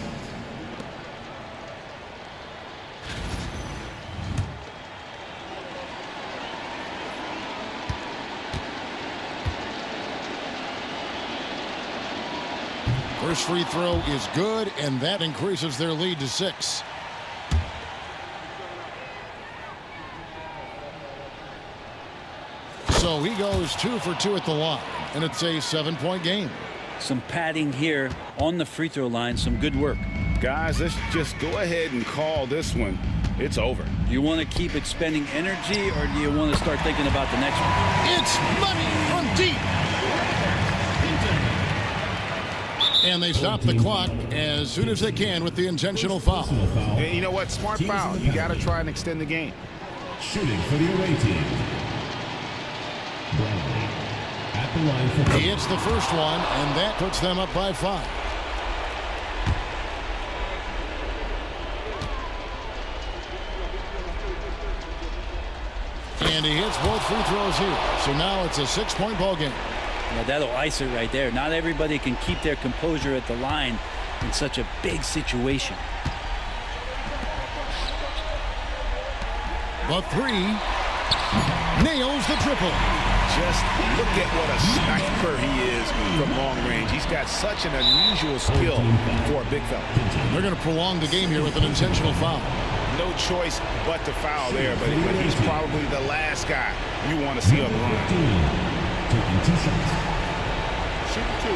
First free throw is good, and that increases their lead to 6. So he goes 2 for 2 at the line, and it's a 7-point game. Some padding here on the free throw line. Some good work. Guys, let's just go ahead and call this one. It's over. Do you want to keep expending energy, or do you want to start thinking about the next one? It's money from deep. And they stop the clock as soon as they can with the intentional foul. And you know what? Smart foul. You got to try and extend the game. Shooting for the away team. Brownlee at the line for he hits the first one, and that puts them up by 5. And he hits both free throws here. So now it's a 6-point ball game. Yeah, that'll ice it right there. Not everybody can keep their composure at the line in such a big situation. The 3 nails the triple. Just look at what a sniper he is from long range. He's got such an unusual skill for a big fella. They're going to prolong the game here with an intentional foul. No choice but to foul there, but he's probably the last guy you want to see on the line. Taking 2 shots. Shoot 2.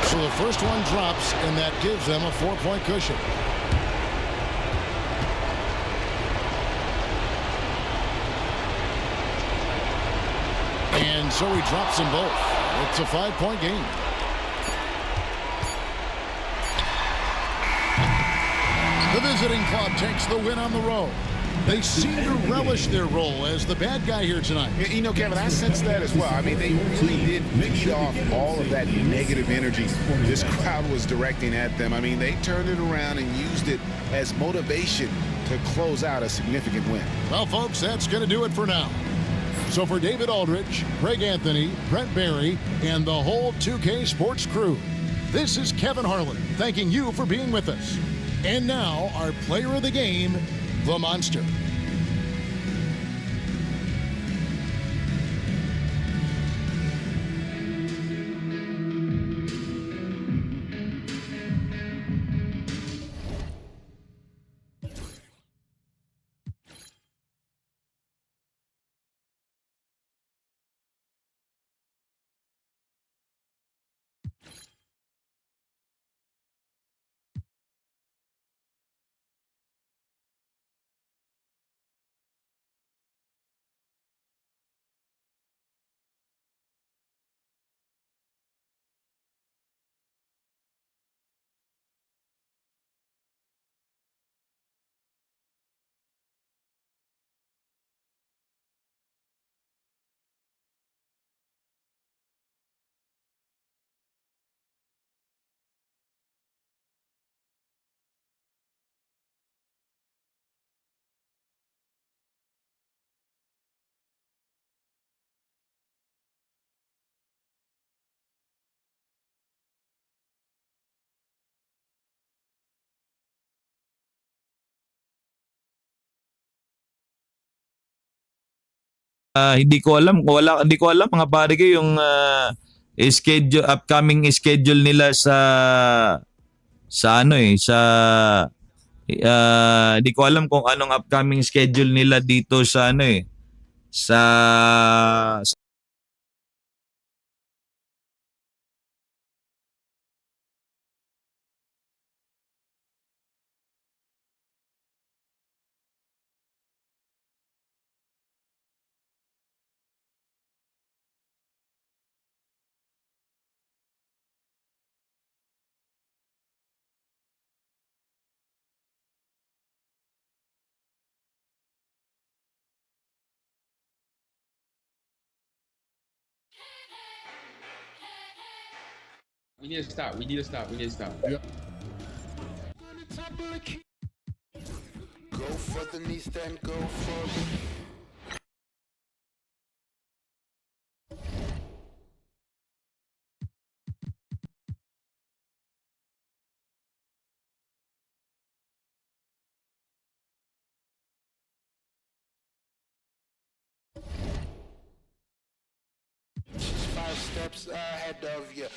So the first one drops, and that gives them a 4-point cushion. And so he drops them both. It's a 5-point game. The visiting club takes the win on the road. They seem to relish their role as the bad guy here tonight. You know, Kevin, I sense that as well. I mean, they really did feed off all of that negative energy this crowd was directing at them. I mean, they turned it around and used it as motivation to close out a significant win. Well, folks, that's going to do it for now. So for David Aldridge, Greg Anthony, Brent Barry, and the whole 2K Sports crew, this is Kevin Harlan thanking you for being with us. And now, our player of the game, the Monster. Hindi ko alam mga pare ko yung schedule, upcoming schedule nila sa hindi ko alam kung anong upcoming schedule nila dito sa sa We need to stop. We need to stop. We need to stop. Yep. Go for the knees, then go for the... She's 5 steps ahead of you.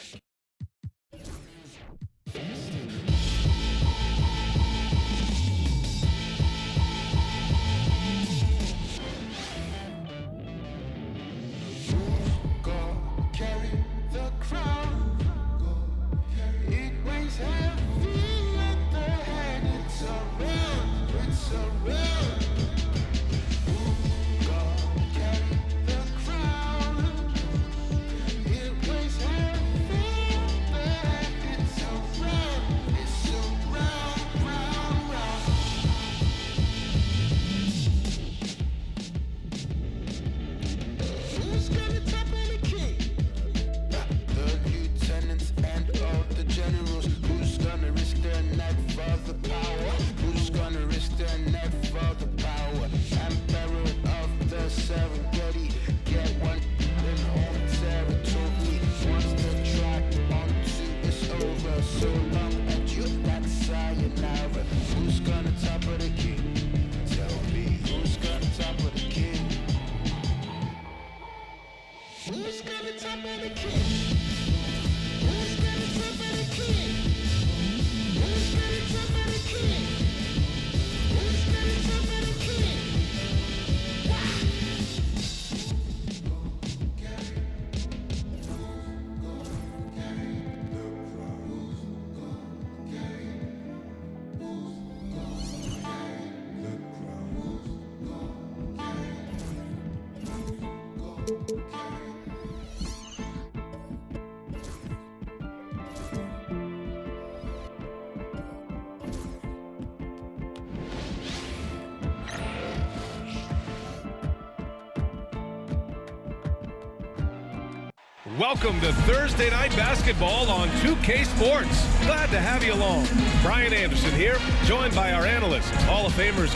Welcome to Thursday Night Basketball on 2K Sports. Glad to have you along. Brian Anderson here, joined by our analysts, Hall of Famers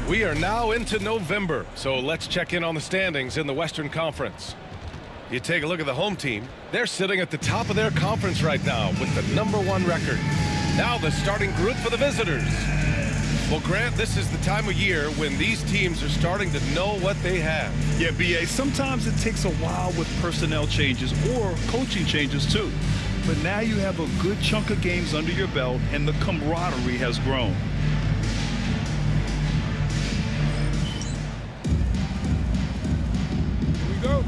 We are now into November, so let's check in on the standings in the Western Conference. You take a look at the home team. They're sitting at the top of their conference right now with the #1 record. Now the starting group for the visitors. Well, Grant, this is the time of year when these teams are starting to know what they have. Yeah, BA, sometimes it takes a while with personnel changes or coaching changes too. But now you have a good chunk of games under your belt and the camaraderie has grown. Here we go.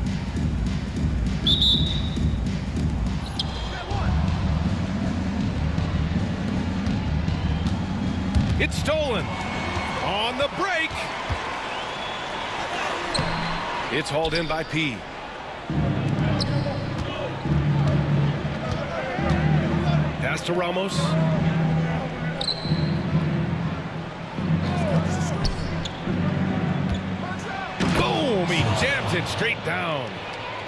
It's stolen. On the break. It's hauled in by P. Pass to Ramos. Boom! He jams it straight down.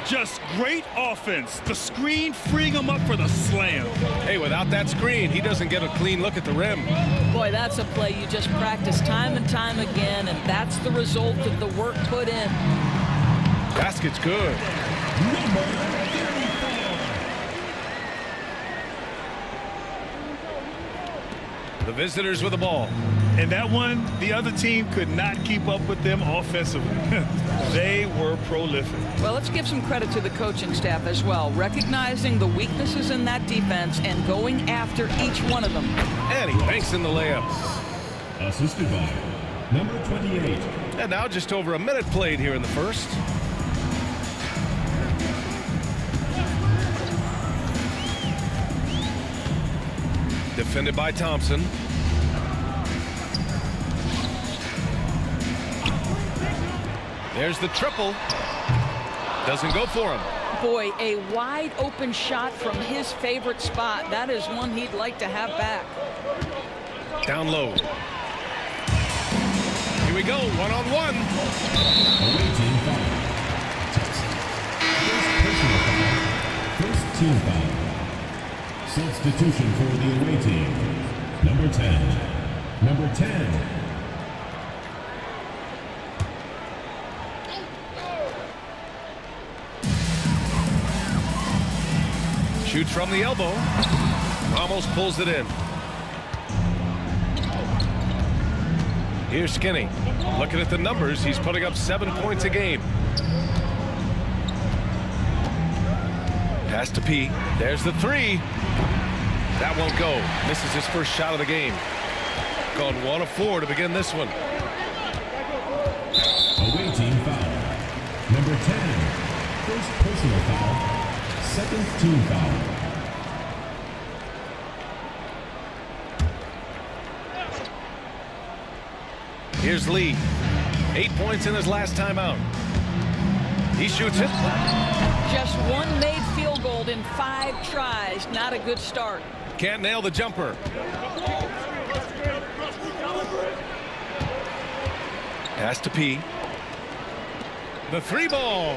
Just great offense. The screen freeing him up for the slam. Hey, without that screen, he doesn't get a clean look at the rim. Boy, that's a play you just practice time and time again, and that's the result of the work put in. Basket's good. The visitors with the ball. And that one, the other team could not keep up with them offensively. They were prolific. Well, let's give some credit to the coaching staff as well, recognizing the weaknesses in that defense and going after each one of them. And he banks in the layup. Assisted by number 28. And now just over a minute played here in the first. Defended by Thompson. There's the triple. Doesn't go for him. Boy, a wide open shot from his favorite spot. That is one he'd like to have back. Down low. Here we go, one-on-one. Away team foul. First team foul. Substitution for the away team. Number 10. Number 10. Shoots from the elbow. Almost pulls it in. Here's Skinny. Looking at the numbers, he's putting up 7 points a game. Pass to P. There's the three. That won't go. Misses his first shot of the game. Gone 1 of 4 to begin this one. Away team foul. Number 10. First personal foul. Second team foul. Here's Lee. 8 points in his last time out. He shoots it. Just one made field goal in 5 tries. Not a good start. Can't nail the jumper. Pass to P. The 3 ball.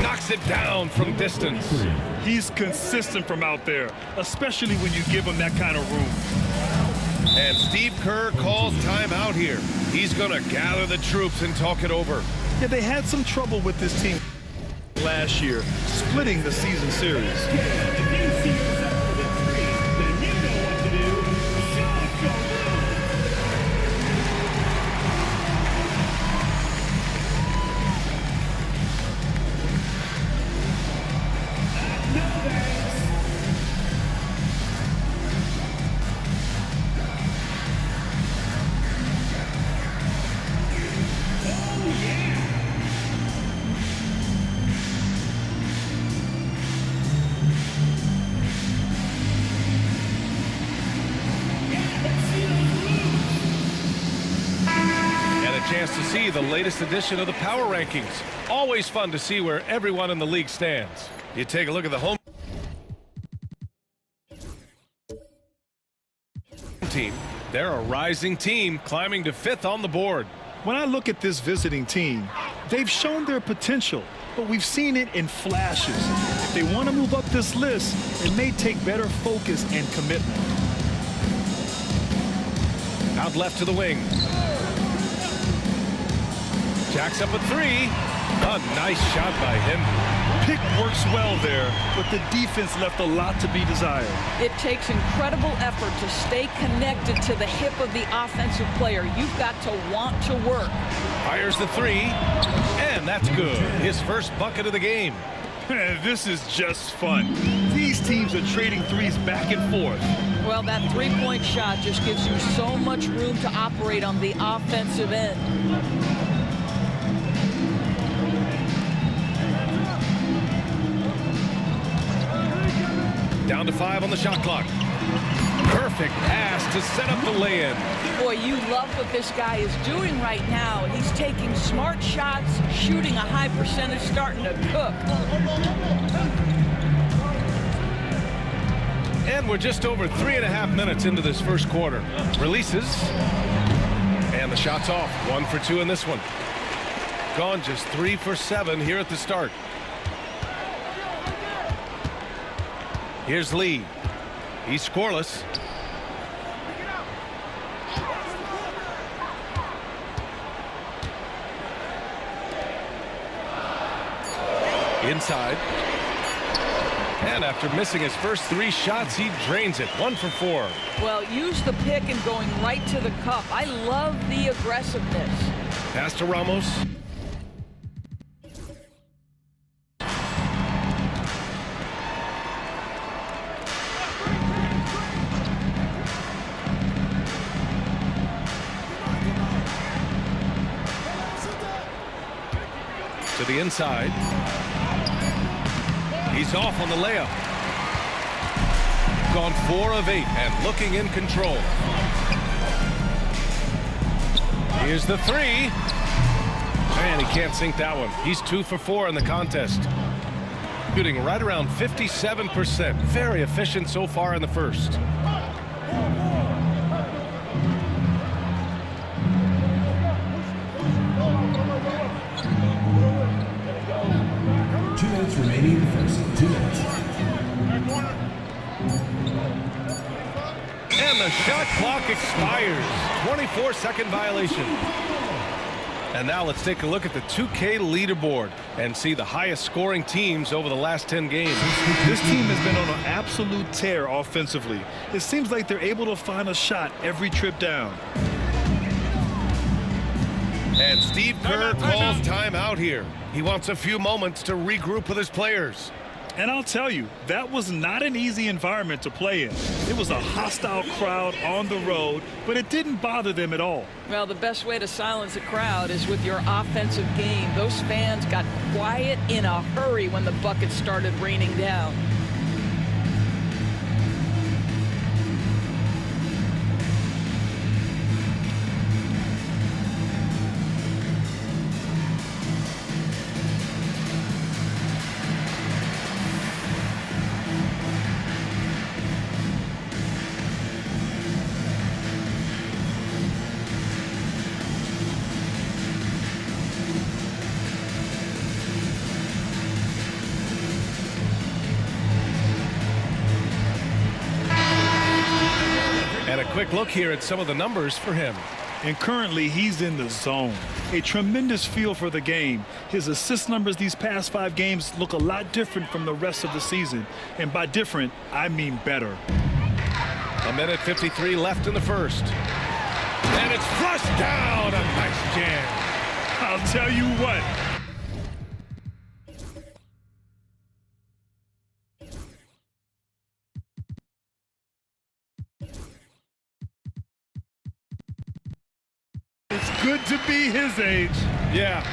Knocks it down from distance. He's consistent from out there, especially when you give him that kind of room. And Steve Kerr calls timeout here. He's going to gather the troops and talk it over. Yeah, they had some trouble with this team last year, splitting the season series. Chance to see the latest edition of the Power Rankings. Always fun to see where everyone in the league stands. You take a look at the home team. They're a rising team climbing to 5th on the board. When I look at this visiting team, they've shown their potential, but we've seen it in flashes. If they want to move up this list, it may take better focus and commitment. Out left to the wing. Jacks up a three. A nice shot by him. Pick works well there, but the defense left a lot to be desired. It takes incredible effort to stay connected to the hip of the offensive player. You've got to want to work. Fires the three, and that's good. His first bucket of the game. This is just fun. These teams are trading threes back and forth. Well, that three-point shot just gives you so much room to operate on the offensive end. Down to 5 on the shot clock. Perfect pass to set up the lay-in. Boy, you love what this guy is doing right now. He's taking smart shots, shooting a high percentage, starting to cook. And we're just over 3.5 minutes into this first quarter. Releases. And the shot's off. 1 for 2 in this one. Gone just 3 for 7 here at the start. Here's Lee. He's scoreless. Inside. And after missing his first 3 shots, he drains it. 1 for 4. Well, use the pick and going right to the cup. I love the aggressiveness. Pass to Ramos. To the inside. He's off on the layup. Gone 4 of 8 and looking in control. Here's the 3. And he can't sink that one. He's 2 for 4 in the contest. Shooting right around 57%. Very efficient so far in the first. 2 minutes remaining in the first. 2 minutes. And the shot clock expires. 24-second violation. And now let's take a look at the 2K leaderboard and see the highest scoring teams over the last 10 games. This team has been on an absolute tear offensively. It seems like they're able to find a shot every trip down. And Steve Kerr calls timeout here. He wants a few moments to regroup with his players. And I'll tell you, that was not an easy environment to play in. It was a hostile crowd on the road, but it didn't bother them at all. Well, the best way to silence a crowd is with your offensive game. Those fans got quiet in a hurry when the buckets started raining down. Quick look here at some of the numbers for him. And currently he's in the zone. A tremendous feel for the game. His assist numbers these past 5 games look a lot different from the rest of the season. And by different, I mean better. 1:53 left in the first. And it's flushed down. A nice jam. I'll tell you what. It's good to be his age. Yeah.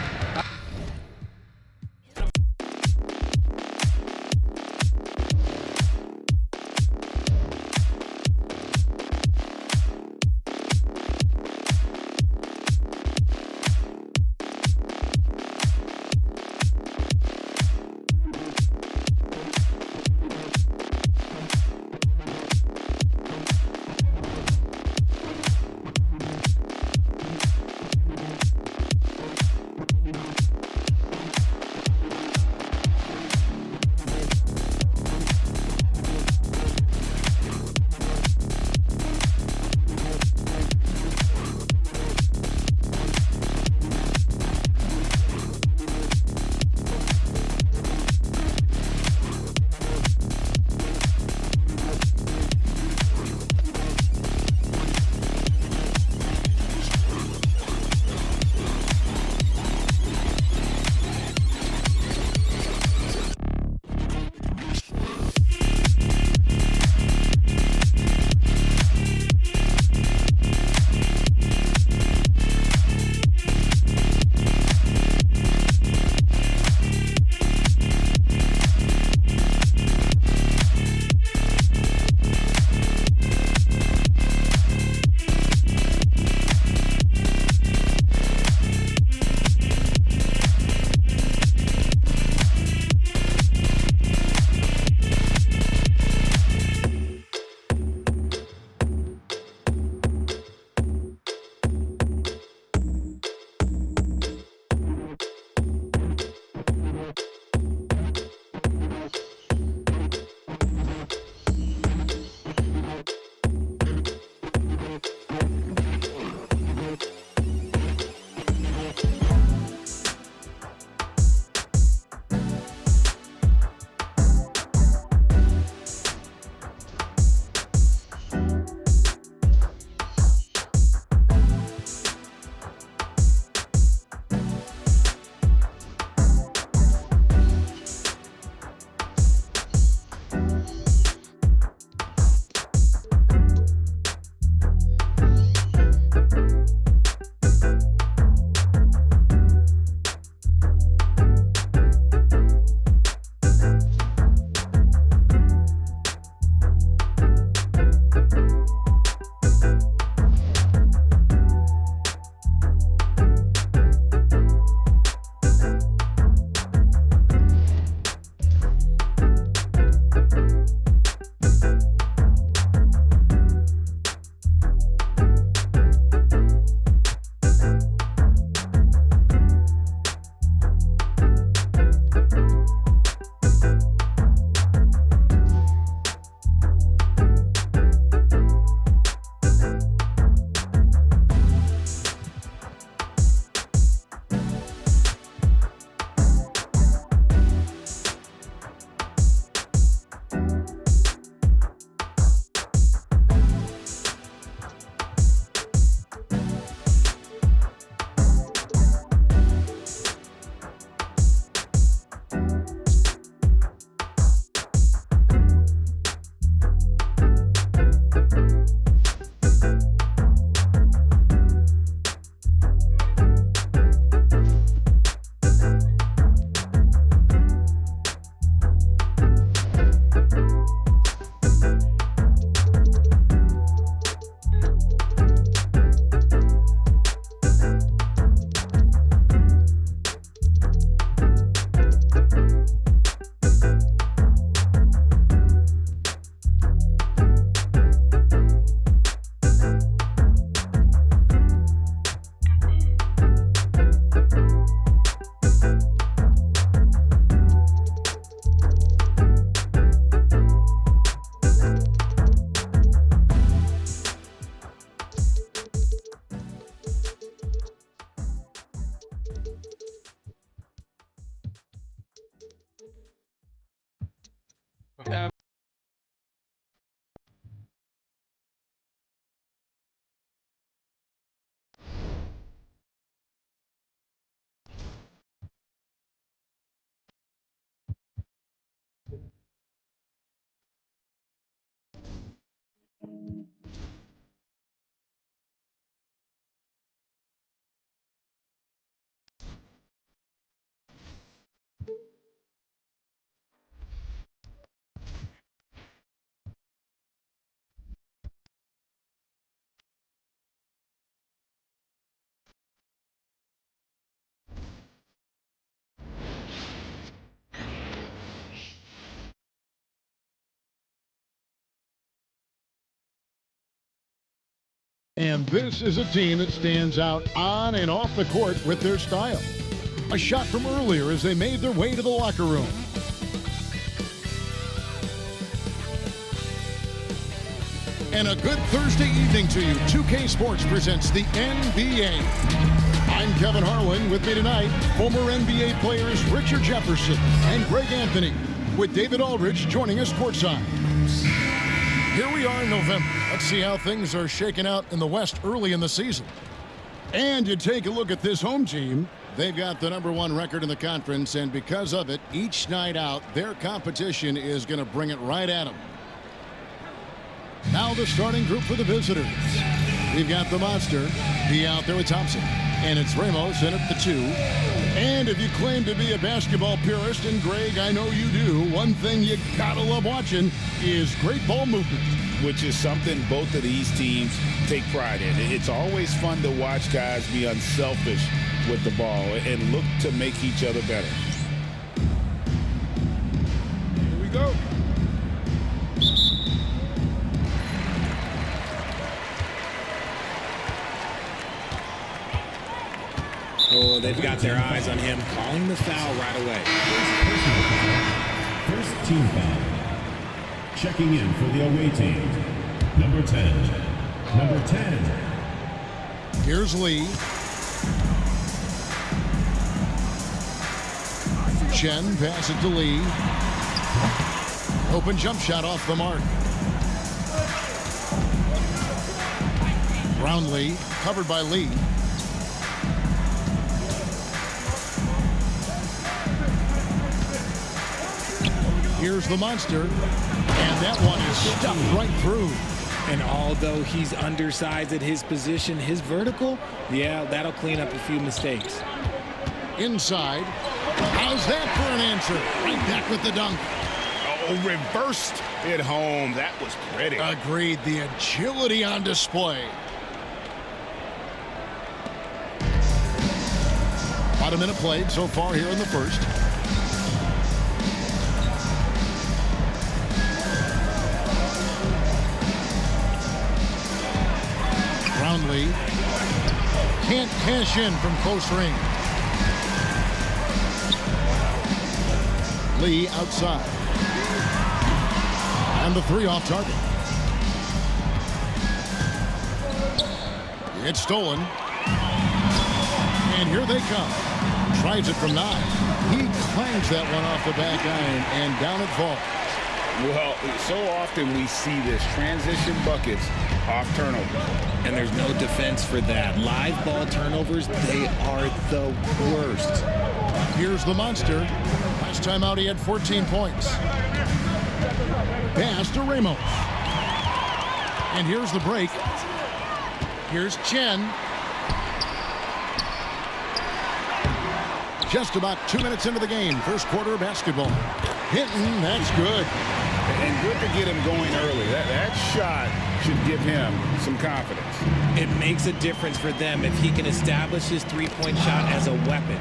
And this is a team that stands out on and off the court with their style. A shot from earlier as they made their way to the locker room. And a good Thursday evening to you. 2K Sports presents the NBA. I'm Kevin Harlan. With me tonight, former NBA players Richard Jefferson and Greg Anthony, with David Aldridge joining us courtside. Here we are in November. Let's see how things are shaking out in the West early in the season. And you take a look at this home team. They've got the #1 record in the conference, and because of it, each night out, their competition is going to bring it right at them. Now the starting group for the visitors. We've got the MondSter, be out there with Thompson. And it's Ramos in at the 2. And if you claim to be a basketball purist, and Greg, I know you do, one thing you gotta love watching is great ball movement. Which is something both of these teams take pride in. It's always fun to watch guys be unselfish with the ball and look to make each other better. Here we go. Oh, they've got their eyes on him, calling the foul right away. First team foul. Checking in for the away team. Number 10. Number 10. Here's Lee. Chen pass it to Lee. Open jump shot off the mark. Brownlee covered by Lee. Here's the MondSter, and that one is stuffed right through. And although he's undersized at his position, his vertical, yeah, that'll clean up a few mistakes. Inside. How's that for an answer? Right back with the dunk. Oh, reversed it home. That was pretty. Agreed. The agility on display. About a minute played so far here in the first. Brownlee can't cash in from close range. Lee outside. And the 3 off target. It's stolen. And here they come. Tries it from 9. He clangs that one off the back iron, and down it falls. Well, so often we see this transition buckets off turnovers. And there's no defense for that. Live ball turnovers, they are the worst. Here's the MondSter. Last time out, he had 14 points. Pass to Ramos. And here's the break. Here's Chen. Just about 2 minutes into the game. First quarter of basketball. Hitting, that's good. And good to get him going early. That shot should give him some confidence. It makes a difference for them if he can establish his three-point shot as a weapon.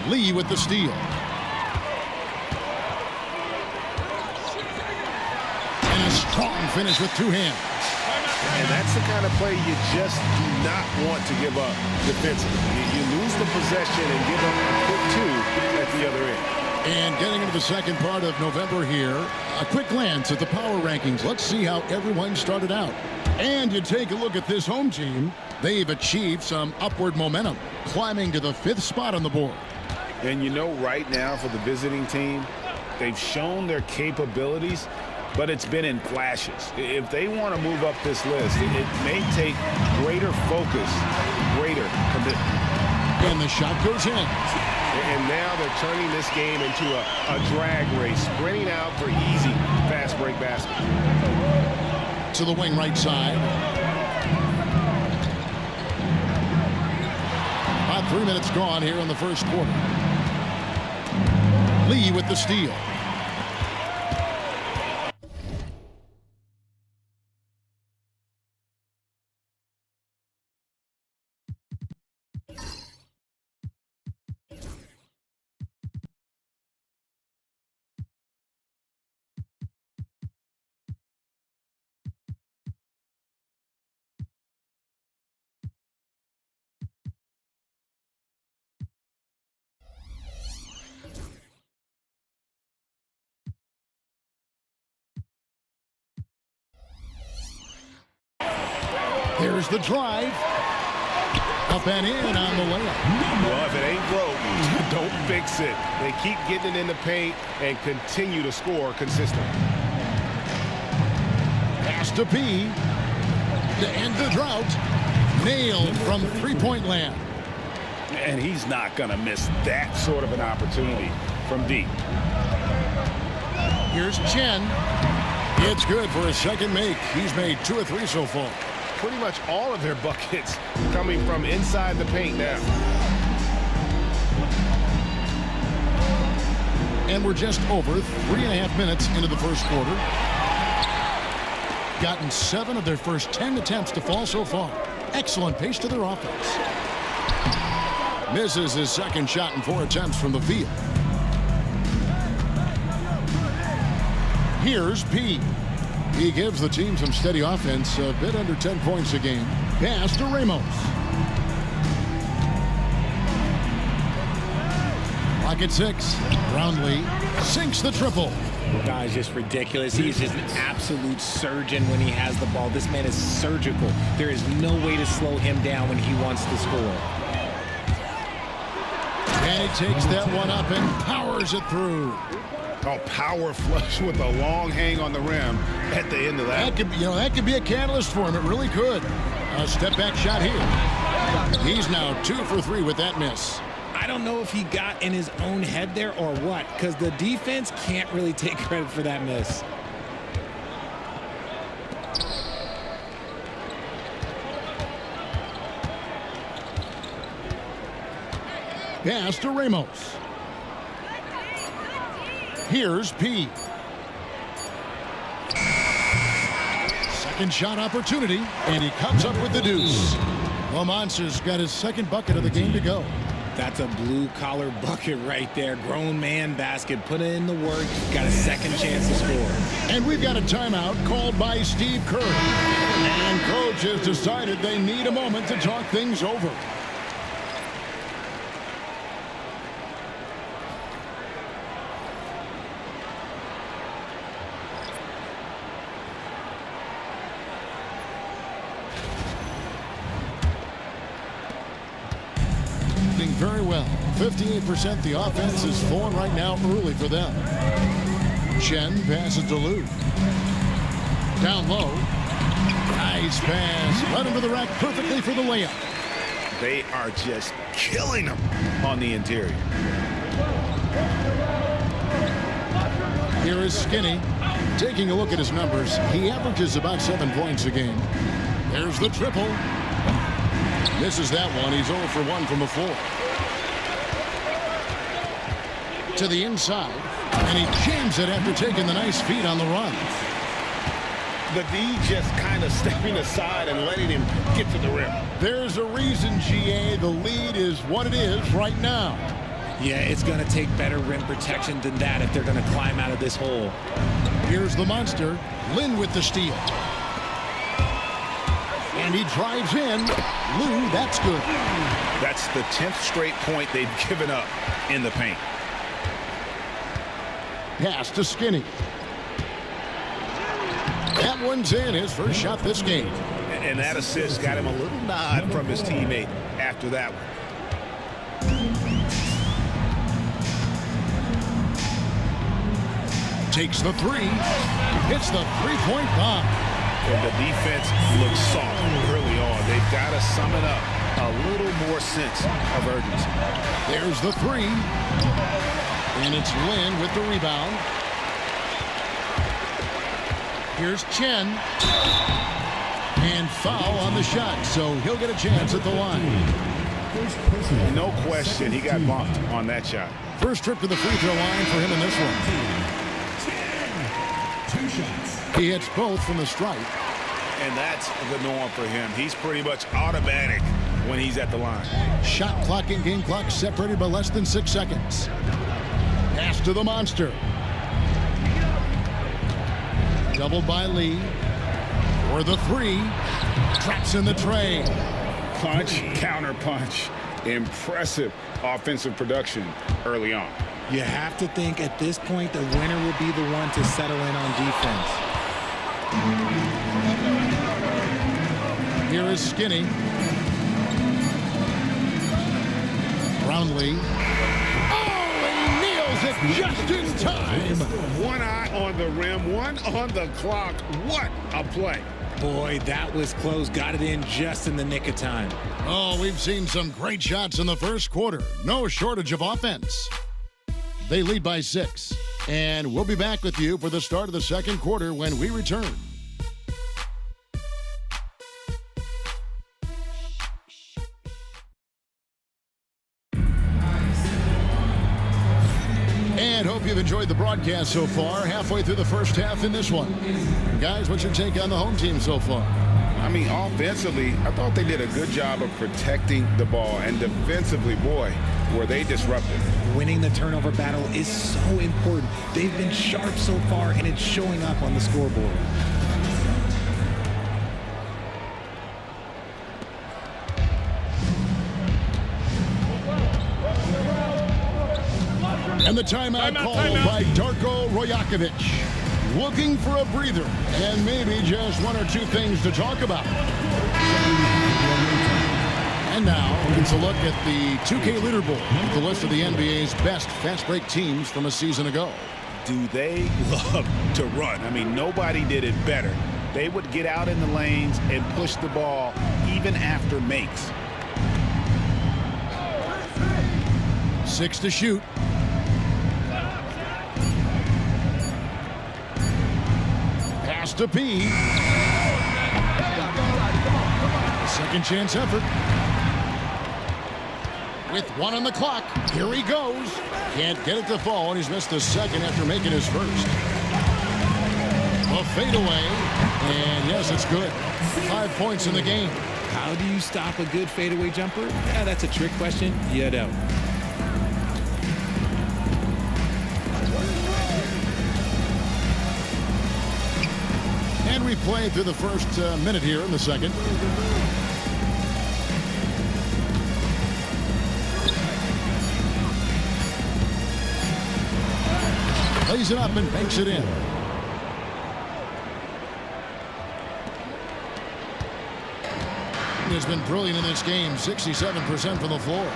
Lee with the steal. And a strong finish with 2 hands. And that's the kind of play you just do not want to give up defensively. You lose the possession and give up a quick 2 at the other end. And getting into the second part of November here, a quick glance at the power rankings. Let's see how everyone started out. And you take a look at this home team, they've achieved some upward momentum, climbing to the 5th spot on the board. And you know, right now for the visiting team, they've shown their capabilities, but it's been in flashes. If they want to move up this list, it may take greater focus, greater commitment. And the shot goes in. And now they're turning this game into a drag race, sprinting out for easy fast break basket. To the wing right side. About 3 minutes gone here in the first quarter. Lee with the steal. Here's the drive. Up and in on the layup. Well, if it ain't broke, don't fix it. They keep getting it in the paint and continue to score consistently. Pass to P. To end the drought. Nailed from three-point land. And he's not going to miss that sort of an opportunity from deep. Here's Chen. It's good for a second make. He's made 2 or 3 so far. Pretty much all of their buckets coming from inside the paint now. And we're just over 3.5 minutes into the first quarter. Gotten 7 of their first 10 attempts to fall so far. Excellent pace to their offense. Misses his second shot in 4 attempts from the field. Here's P. He gives the team some steady offense, a bit under 10 points a game. Pass to Ramos. Clock at 6. Brownlee sinks the triple. Guy's just ridiculous. He's just an absolute surgeon when he has the ball. This man is surgical. There is no way to slow him down when he wants to score. And he takes that one up and powers it through. Oh, power flush with a long hang on the rim at the end of that. That could be a catalyst for him. It really could. A step back shot here. He's now 2 for 3 with that miss. I don't know if he got in his own head there or what, because the defense can't really take credit for that miss. Pass to Ramos. Here's P. Second shot opportunity, and he comes up with the deuce. Well, MondSter's got his second bucket of the game to go. That's a blue-collar bucket right there. Grown man basket. Put in the work. Got a second chance to score. And we've got a timeout called by Steve Kerr. And coach has decided they need a moment to talk things over. Very well. 58% the offense is falling right now early for them. Chen passes to Lou. Down low. Nice pass. Right under the rack perfectly for the layup. They are just killing them on the interior. Here is Skinny. Taking a look at his numbers, he averages about 7 points a game. There's the triple. Misses that one. He's 0 for 1 from the floor. To the inside, and he jams it after taking the nice feed on the run. The D just kind of stepping aside and letting him get to the rim. There's a reason, GA. The lead is what it is right now. Yeah, it's going to take better rim protection than that if they're going to climb out of this hole. Here's the MondSter. Lin with the steal. And he drives in. Lou, that's good. That's the 10th straight point they've given up in the paint. Pass to Skinny. That one's in, his first shot this game. And that assist got him a little nod from his teammate after that one. Takes the three. Hits the three-point bomb. And the defense looks soft early on. They've got to sum it up a little more sense of urgency. There's the three. And it's Lin with the rebound. Here's Chen. And foul on the shot, so he'll get a chance at the line. No question, he got bumped on that shot. First trip to the free throw line for him in this one. 2 shots. He hits both from the stripe. And that's the norm for him. He's pretty much automatic when he's at the line. Shot clock and game clock separated by less than 6 seconds. Pass to the MondSter. Doubled by Lee. For the three. Traps in the tray. Punch, counter punch. Impressive offensive production early on. You have to think at this point the winner will be the one to settle in on defense. Here is Skinny. Brownlee. Oh, he nails it just in time. One eye on the rim, one on the clock. What a play. Boy, that was close. Got it in just in the nick of time. Oh, we've seen some great shots in the first quarter. No shortage of offense. They lead by 6. And we'll be back with you for the start of the second quarter when we return. And hope you've enjoyed the broadcast so far. Halfway through the first half in this one. Guys, what's your take on the home team so far? I mean, offensively, I thought they did a good job of protecting the ball. And defensively, boy, were they disruptive. Winning the turnover battle is so important. They've been sharp so far, and it's showing up on the scoreboard. And the timeout called by Darko Rojakovic. Looking for a breather and maybe just 1 or 2 things to talk about. And now it's a look at the 2K leaderboard, the list of the NBA's best fast break teams from a season ago. Do they love to run? I mean, nobody did it better. They would get out in the lanes and push the ball even after makes. 6 to shoot. Pass to P. Second chance effort. With 1 on the clock. Here he goes. Can't get it to fall, and he's missed the second after making his first. A fadeaway. And yes, it's good. 5 points in the game. How do you stop a good fadeaway jumper? Yeah, that's a trick question. You don't. And we played through the first minute here in the second. Lays it up and banks it in. He has been brilliant in this game, 67% from the floor.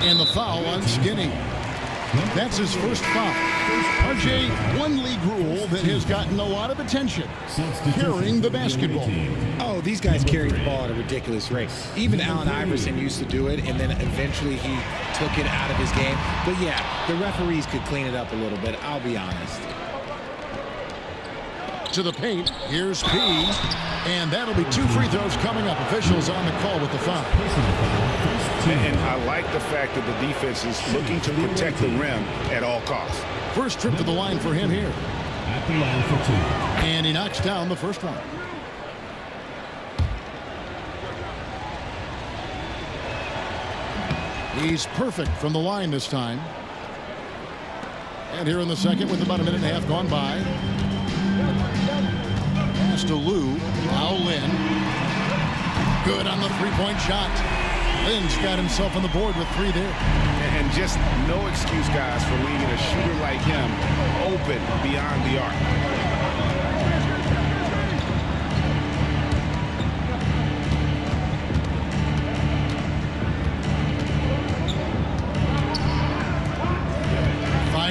And the foul on Skinny. That's his first foul. RJ, one league rule that has gotten a lot of attention, carrying the basketball. Oh, these guys carry the ball at a ridiculous rate. Even Allen Iverson used to do it, and then eventually he took it out of his game. But yeah, the referees could clean it up a little bit, I'll be honest. To the paint, here's P. And that'll be 2 free throws coming up. Officials on the call with the foul. And I like the fact that the defense is looking to protect the rim at all costs. First trip to the line for him here. At the line for 2. And he knocks down the first one. He's perfect from the line this time. And here in the second with about a minute and a half gone by. Pass to Lou. Now Lin. Good on the three-point shot. Lin's got himself on the board with 3 there. And just no excuse, guys, for leaving a shooter like him open beyond the arc.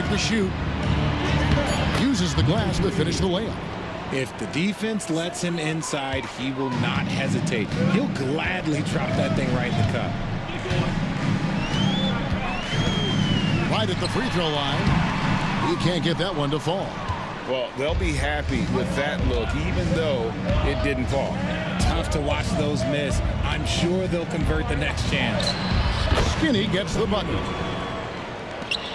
To shoot. Uses the glass to finish the layup. If the defense lets him inside, he will not hesitate. He'll gladly drop that thing right in the cup. Right at the free throw line. He can't get that one to fall. Well, they'll be happy with that look, even though it didn't fall. Tough to watch those miss. I'm sure they'll convert the next chance. Skinny gets the bucket.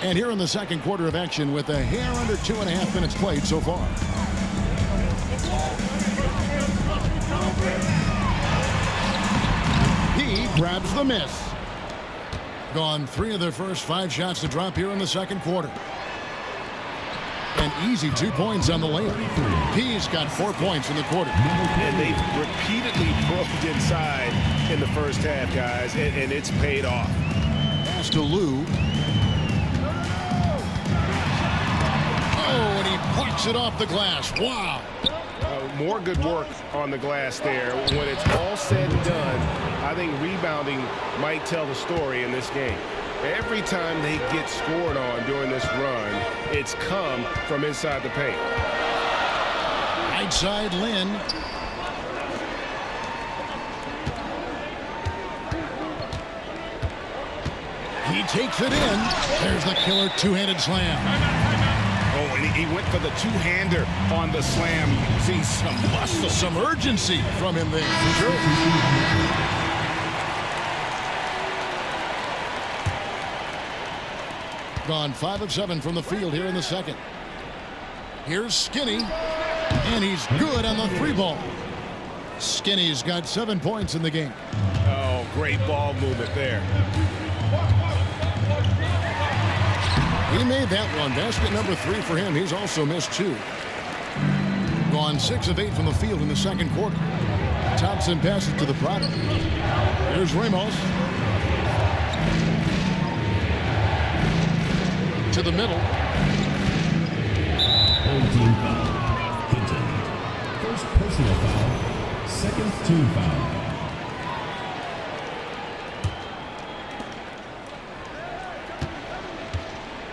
And here in the second quarter of action with a hair under 2.5 minutes played so far. He grabs the miss. Gone 3 of their first 5 shots to drop here in the second quarter. An easy 2 points on the layup. He's got 4 points in the quarter. And they've repeatedly probed inside in the first half, guys, and it's paid off. Pass to Lou. Oh, and he blocks it off the glass. Wow. More good work on the glass there. When it's all said and done, I think rebounding might tell the story in this game. Every time they get scored on during this run, it's come from inside the paint. Right side, Lynn. He takes it in. There's the killer two-handed slam. Oh, and he went for the two-hander on the slam. You see some muscle. Some urgency from him there. Sure. Gone 5 of 7 from the field here in the second. Here's Skinny, and he's good on the 3 ball. Skinny's got 7 points in the game. Oh, great ball movement there. He made that one. Basket number 3 for him. He's also missed 2. Gone 6 of 8 from the field in the second quarter. Thompson passes to the product. Here's Ramos. To the middle. Home team foul. Hinton. First personal foul. Second team foul.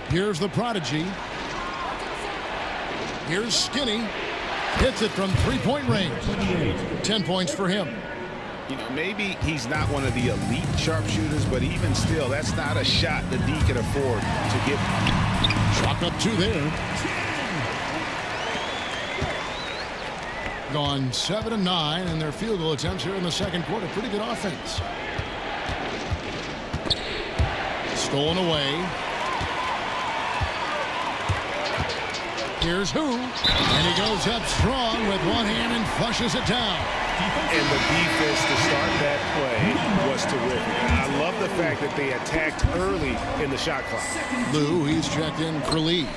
Here's the prodigy. Here's Skinny. Hits it from 3-point range. 10 points for him. You know, maybe he's not one of the elite sharpshooters, but even still, that's not a shot that D can afford to get. Chalk up 2 there. Gone 7 of 9 in their field goal attempts here in the second quarter. Pretty good offense. Stolen away. Here's who, and he goes up strong with one hand and flushes it down. And the defense to start that play was terrific. I love the fact that they attacked early in the shot clock. Lou, he's checked in for Lee.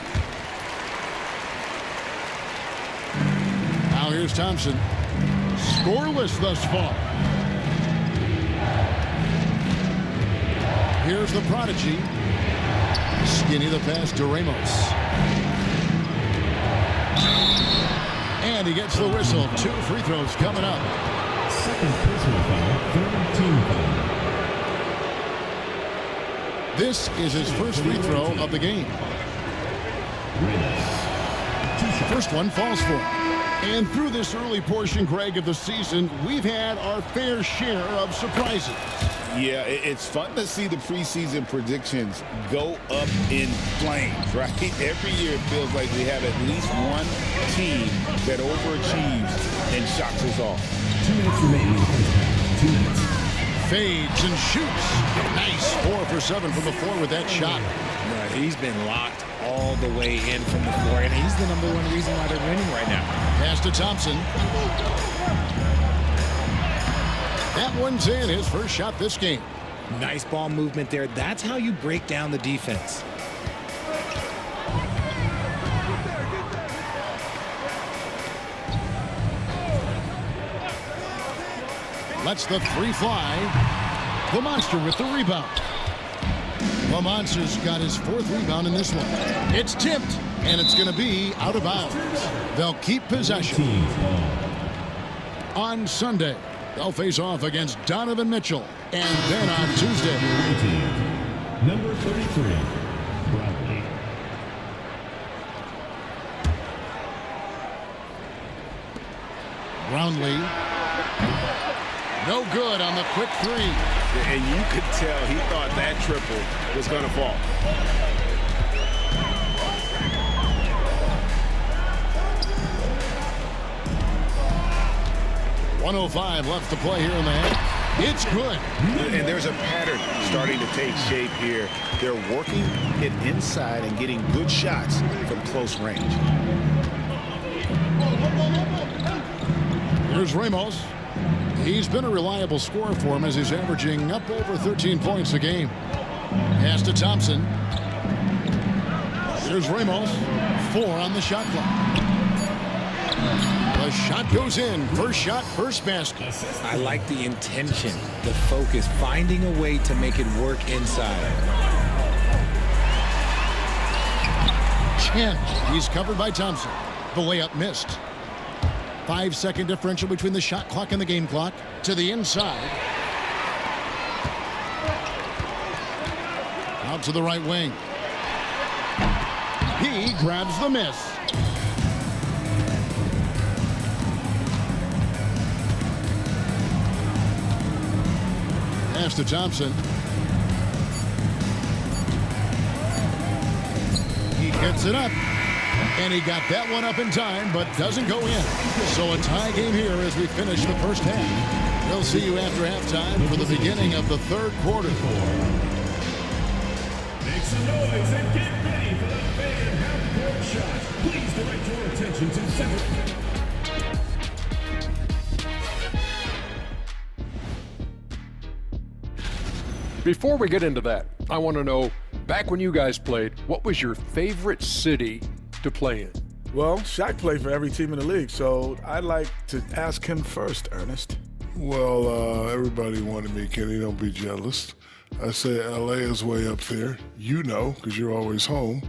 Now here's Thompson. Scoreless thus far. Here's the prodigy. Skinny the pass to Ramos. And he gets the whistle. 2 free throws coming up. Second personal foul, third team foul. This is his first free throw of the game. First one falls for him. And through this early portion, Greg, of the season, we've had our fair share of surprises. Yeah, it's fun to see the preseason predictions go up in flames, right? Every year it feels like we have at least one team that overachieves and shocks us all. 2 minutes remaining in the first half. 2 minutes. Fades and shoots. Nice 4 for 7 from the floor with that shot. Right, he's been locked all the way in from the floor, and he's the #1 reason why they're winning right now. Pass to Thompson. That one's in, his first shot this game. Nice ball movement there. That's how you break down the defense. Lets the 3 fly. The MondSter with the rebound. The MondSter's got his 4th rebound in this one. It's tipped, and it's going to be out of bounds. They'll keep possession. On Sunday, they'll face off against Donovan Mitchell. And then on Tuesday. Number 33, Bradley. Roundley. No good on the quick three. And you could tell he thought that triple was going to fall. .105 left to play here in the half. It's good. And there's a pattern starting to take shape here. They're working it inside and getting good shots from close range. Here's Ramos. He's been a reliable scorer for him as he's averaging up over 13 points a game. Pass to Thompson. Here's Ramos. 4 on the shot clock. The shot goes in. First shot, first basket. I like the intention, the focus, finding a way to make it work inside. Chen. He's covered by Thompson. The layup missed. 5-second differential between the shot clock and the game clock. To the inside. Out to the right wing. He grabs the miss. Pass to Thompson. He gets it up. And he got that one up in time, but doesn't go in. So a tie game here as we finish the first half. We'll see you after halftime for the beginning of the third quarter. Make some noise and get ready for the fan half-court shot. Please direct your attention to center. Before we get into that, I want to know, back when you guys played, what was your favorite city to play in? Well, Shaq played for every team in the league, so I'd like to ask him first, Ernest. Well, everybody wanted me, Kenny. Don't be jealous. I say LA is way up there. You know, because you're always home.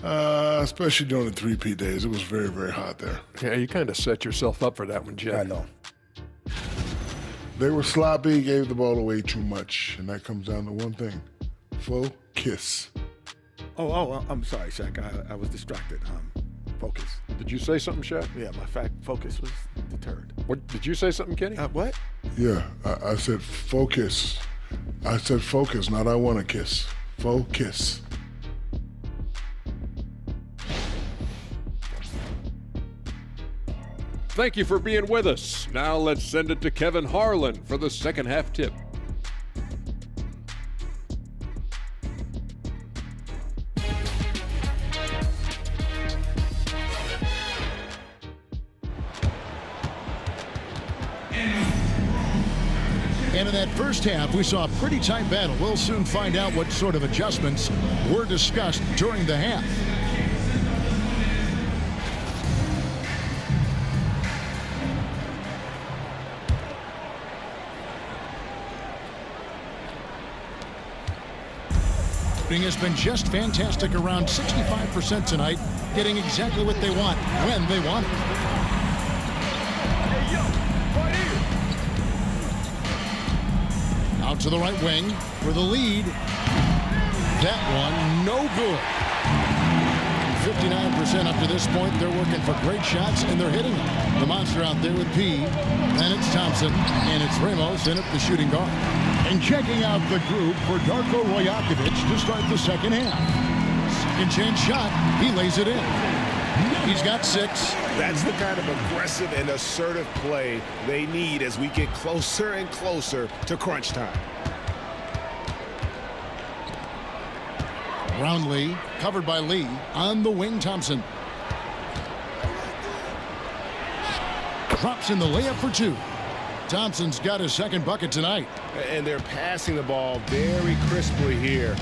Especially during the 3P days. It was very, very hot there. Yeah, you kind of set yourself up for that one, Jeff. I know. They were sloppy, gave the ball away too much, and that comes down to one thing. Focus. Oh, I'm sorry, Shaq. I was distracted. Focus. Did you say something, Shaq? Yeah, my focus was deterred. What did you say something, Kenny? What? Yeah, I said focus. I said focus, not I want to kiss. Focus. Thank you for being with us. Now let's send it to Kevin Harlan for the second half tip. And in that first half, we saw a pretty tight battle. We'll soon find out what sort of adjustments were discussed during the half. Shooting has been just fantastic, around 65% tonight, getting exactly what they want when they want it. Out to the right wing for the lead. That one, no good. 59% up to this point. They're working for great shots, and they're hitting them. The monster out there with P. Then it's Thompson, and it's Ramos in at the shooting guard. And checking out the group for Darko Rajakovic to start the second half. Second chance shot. He lays it in. He's got 6. That's the kind of aggressive and assertive play they need as we get closer and closer to crunch time. Roundley, covered by Lee. On the wing, Thompson. Drops in the layup for 2. Thompson's got his second bucket tonight. And they're passing the ball very crisply here.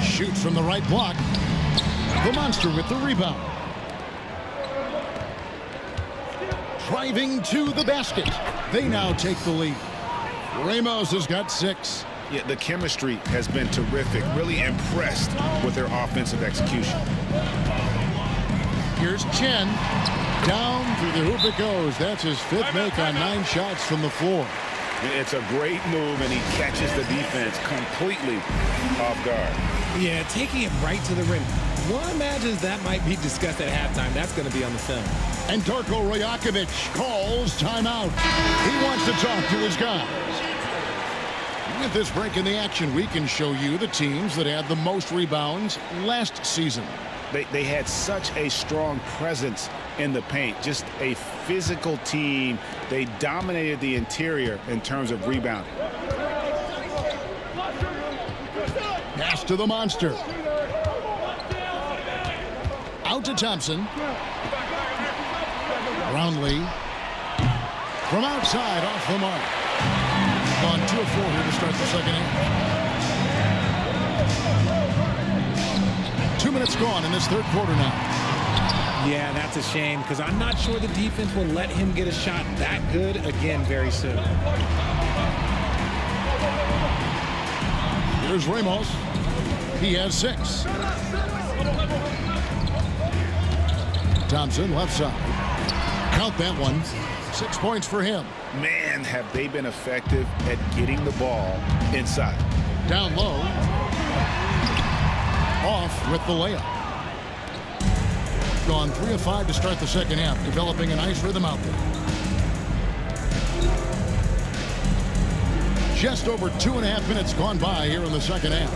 Shoots from the right block. The monster with the rebound. Driving to the basket. They now take the lead. Ramos has got 6. Yeah, the chemistry has been terrific. Really impressed with their offensive execution. Here's Chen. Down through the hoop it goes. That's his 5th make on 9 shots from the floor. It's a great move, and he catches the defense completely off guard. Yeah, taking it right to the rim. One imagines that might be discussed at halftime. That's going to be on the film. And Darko Rajakovic calls timeout. He wants to talk to his guys. With this break in the action, we can show you the teams that had the most rebounds last season. They had such a strong presence in the paint, just a physical team. They dominated the interior in terms of rebounding. Pass to the MondSter. Out to Thompson. Brownlee. From outside, off the mark. On 2 of 4 here to start the second half. 2 minutes gone in this third quarter now. Yeah, that's a shame because I'm not sure the defense will let him get a shot that good again very soon. Here's Ramos. He has 6. Thompson left side. Count that one. 6 points for him. Man, have they been effective at getting the ball inside. Down low. Off with the layup. Gone 3 of 5 to start the second half, developing a nice rhythm out there. Just over 2.5 minutes gone by here in the second half.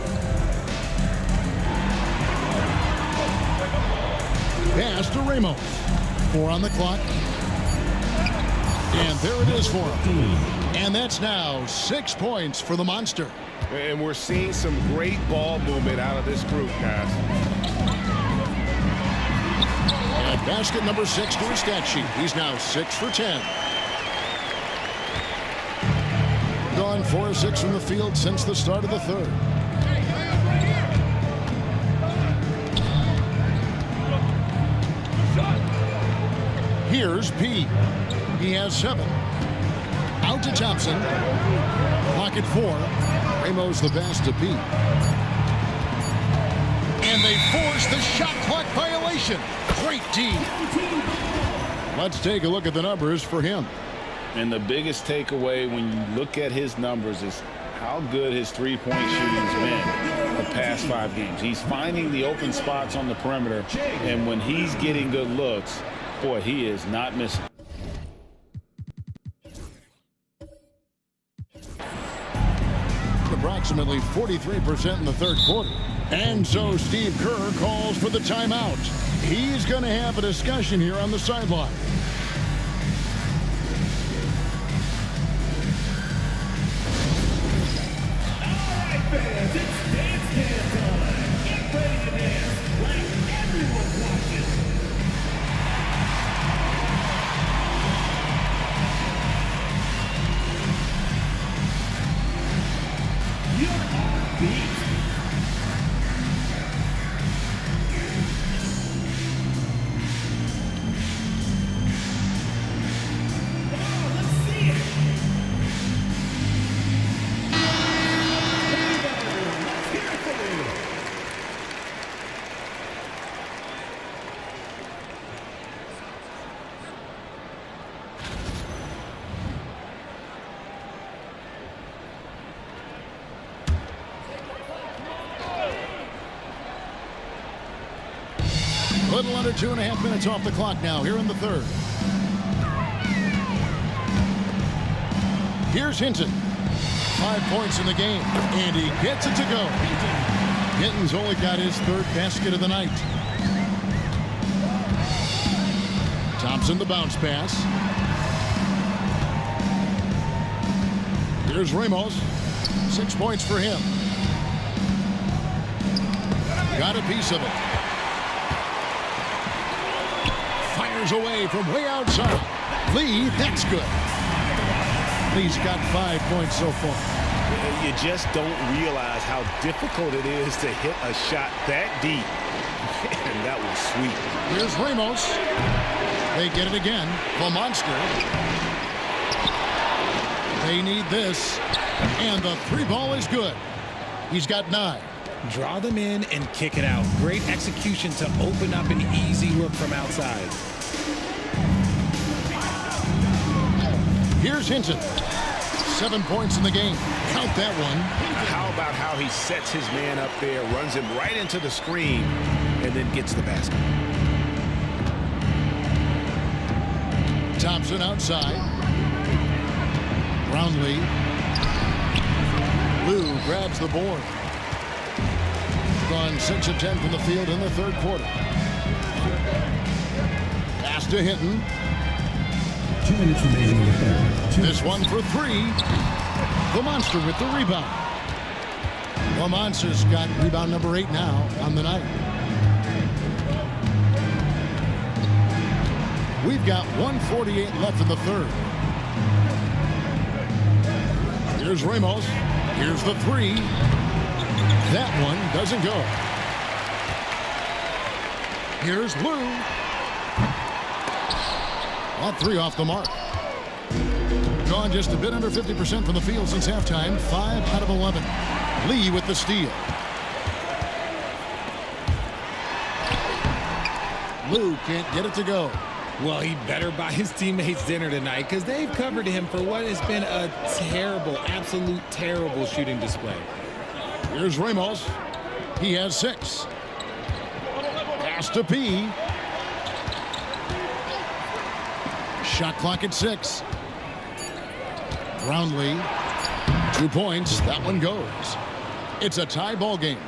Pass to Ramos. 4 on the clock. And there it is for him. And that's now 6 points for the MondSter. And we're seeing some great ball movement out of this group, guys. And basket number 6 to his stat sheet. He's now 6 for 10. Gone 4 of 6 from the field since the start of the third. Here's P. He has 7. Out to Thompson. Clock at 4. Ramos the pass to P. And they force the shot clock violation. Great D. Let's take a look at the numbers for him. And the biggest takeaway when you look at his numbers is how good his three-point shooting's been the past 5 games. He's finding the open spots on the perimeter, and when he's getting good looks, boy, he is not missing. Approximately 43% in the third quarter. And so Steve Kerr calls for the timeout. He's going to have a discussion here on the sideline. Fans, it's dance time. Get ready to dance like everyone's watching. You're on beat. Come on, let's see it. A little under 2.5 minutes off the clock now here in the third. Here's Hinton. 5 points in the game, and he gets it to go. Hinton's only got his 3rd basket of the night. Thompson the bounce pass. Here's Ramos. 6 points for him. Got a piece of it. Fires away from way outside. Lee, that's good. Lee's got 5 points so far. You just don't realize how difficult it is to hit a shot that deep. And that was sweet. Here's Ramos. They get it again. The MondSter. They need this. And the 3 ball is good. He's got 9. Draw them in and kick it out. Great execution to open up an easy look from outside. Here's Hinton. 7 points in the game. Count that one. How about how he sets his man up there, runs him right into the screen, and then gets the basket. Thompson outside. Brownlee. Lou grabs the board. Gone 6 of 10 from the field in the third quarter. Pass to Hinton. 2 minutes remaining in the third. This one for 3. The MondSter with the rebound. The MondSter's got rebound number 8 now on the night. We've got 1:48 left in the third. Here's Ramos. Here's the 3. That one doesn't go. Here's Lou. All 3 off the mark. Gone just a bit under 50% from the field since halftime. 5 out of 11. Lee with the steal. Lou can't get it to go. Well, he better buy his teammates dinner tonight because they've covered him for what has been a terrible, absolute terrible shooting display. Here's Ramos. He has 6. Pass to P. Shot clock at 6. Brownlee. 2 points. That one goes. It's a tie ball game.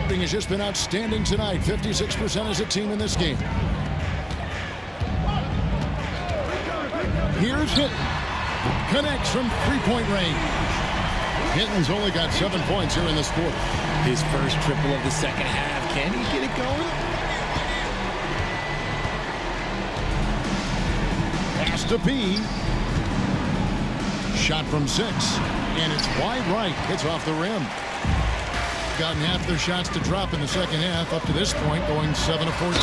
Has just been outstanding tonight. 56% as a team in this game. Here's Hinton. Connects from 3-point range. Hinton's only got 7 points here in this quarter. His first triple of the second half. Can he get it going? Pass to P. Shot from 6. And it's wide right. It's off the rim. Gotten half their shots to drop in the second half up to this point, going 7 of 14.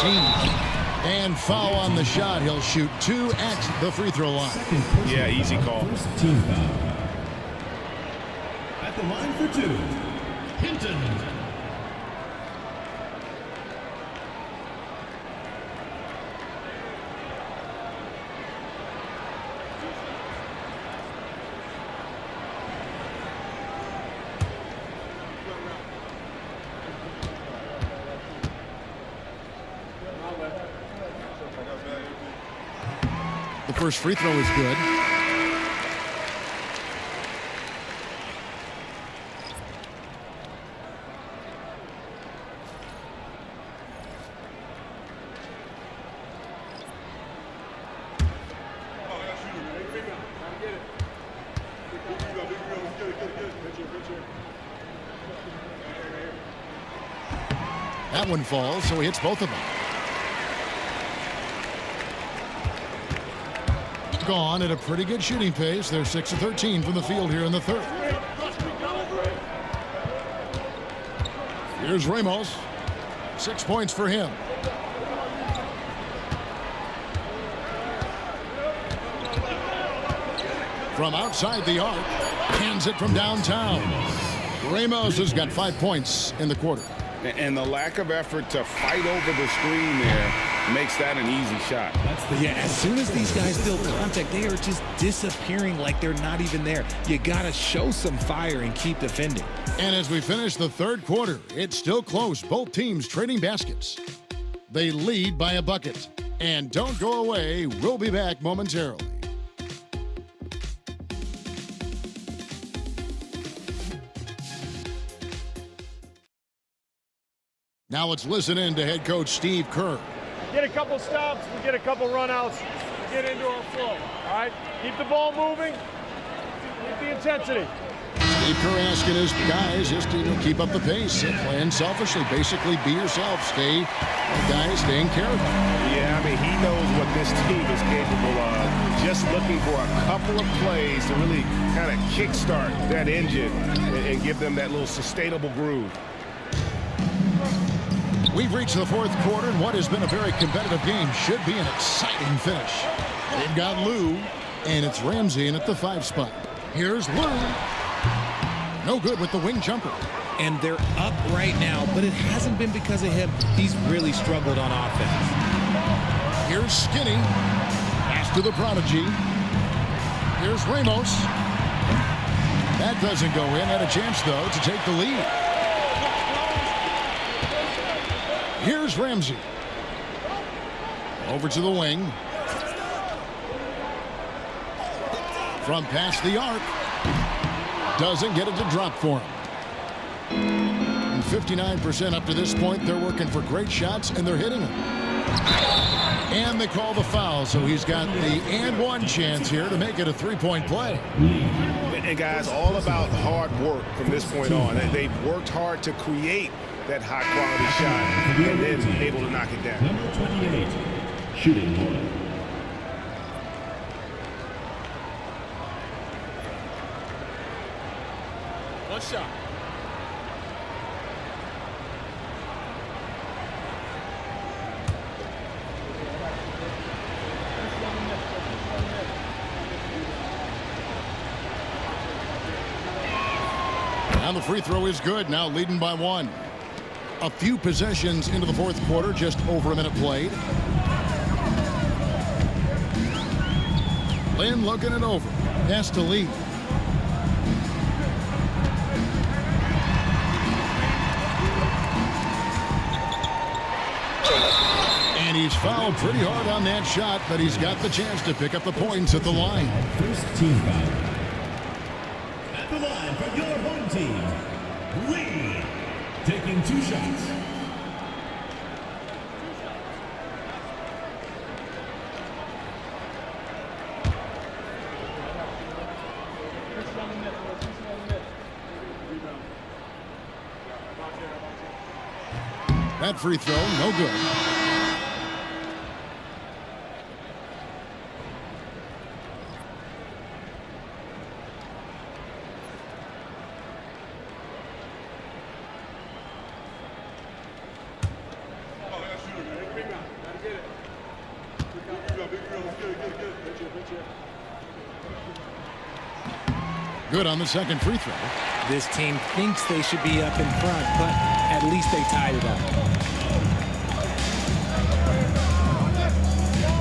And foul on the shot. He'll shoot 2 at the free throw line. Yeah, easy call. First team foul. At the line for 2, Hinton. The first free throw is good. That one falls, so he hits both of them. Gone at a pretty good shooting pace. They're 6 of 13 from the field here in the third. Here's Ramos. 6 points for him. From outside the arc, hands it from downtown. Ramos has got 5 points in the quarter. And the lack of effort to fight over the screen there makes that an easy shot. Yeah, as soon as these guys feel contact, they are just disappearing like they're not even there. You got to show some fire and keep defending. And as we finish the third quarter, it's still close. Both teams trading baskets. They lead by a bucket. And don't go away. We'll be back momentarily. Now let's listen in to head coach Steve Kerr. Get a couple stops, we get a couple runouts, we get into our flow. All right? Keep the ball moving, keep the intensity. Steve Kerr asking his guys just to keep up the pace, playing selfishly, basically be yourself, stay taking care of it. Yeah, I mean, he knows what this team is capable of. Just looking for a couple of plays to really kind of kickstart that engine and give them that little sustainable groove. We've reached the fourth quarter, and what has been a very competitive game should be an exciting finish. They've got Lou, and it's Ramsey in at the 5 spot. Here's Lou. No good with the wing jumper. And they're up right now, but it hasn't been because of him. He's really struggled on offense. Here's Skinny. Pass to the prodigy. Here's Ramos. That doesn't go in. Had a chance, though, to take the lead. Here's Ramsey. Over to the wing. From past the arc. Doesn't get it to drop for him. 59% up to this point. They're working for great shots, and they're hitting them. And they call the foul, so he's got the and one chance here to make it a three-point play. And guys, all about hard work from this point on. They've worked hard to create that high-quality shot and then able to knock it down. Number 28, shooting one. One shot. And the free throw is good, now leading by one. A few possessions into the fourth quarter, just over a minute played. Lynn looking it over. Pass to Lee. And he's fouled pretty hard on that shot, but he's got the chance to pick up the points at the line. First team foul. At the line for your home team, Lee, taking 2 shots. That free throw, no good. Good on the second free throw. This team thinks they should be up in front, but at least they tied it up.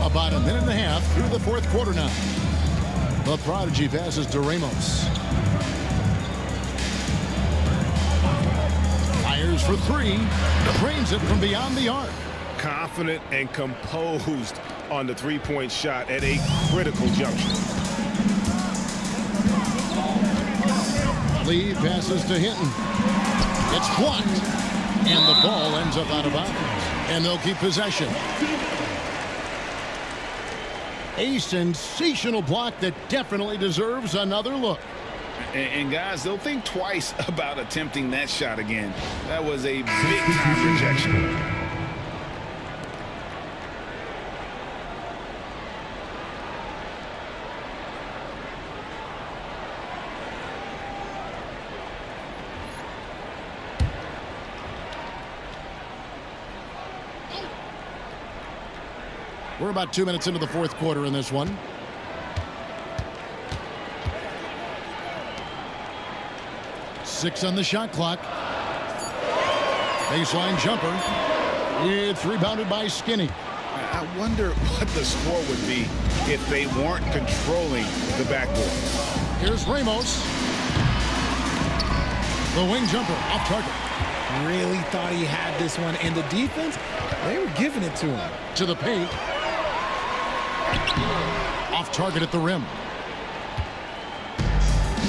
About a minute and a half through the fourth quarter now. The prodigy passes to Ramos. Fires for three. Drains it from beyond the arc. Confident and composed on the three-point shot at a critical juncture. Lee passes to Hinton. It's blocked. And the ball ends up out of bounds. And they'll keep possession. A sensational block that definitely deserves another look. And guys, they'll think twice about attempting that shot again. That was a big-time rejection. We're about 2 minutes into the fourth quarter in this one. Six on the shot clock. Baseline jumper. It's rebounded by Skinny. I wonder what the score would be if they weren't controlling the backboard. Here's Ramos. The wing jumper off target. Really thought he had this one, and the defense, they were giving it to him. To the paint. Off target at the rim.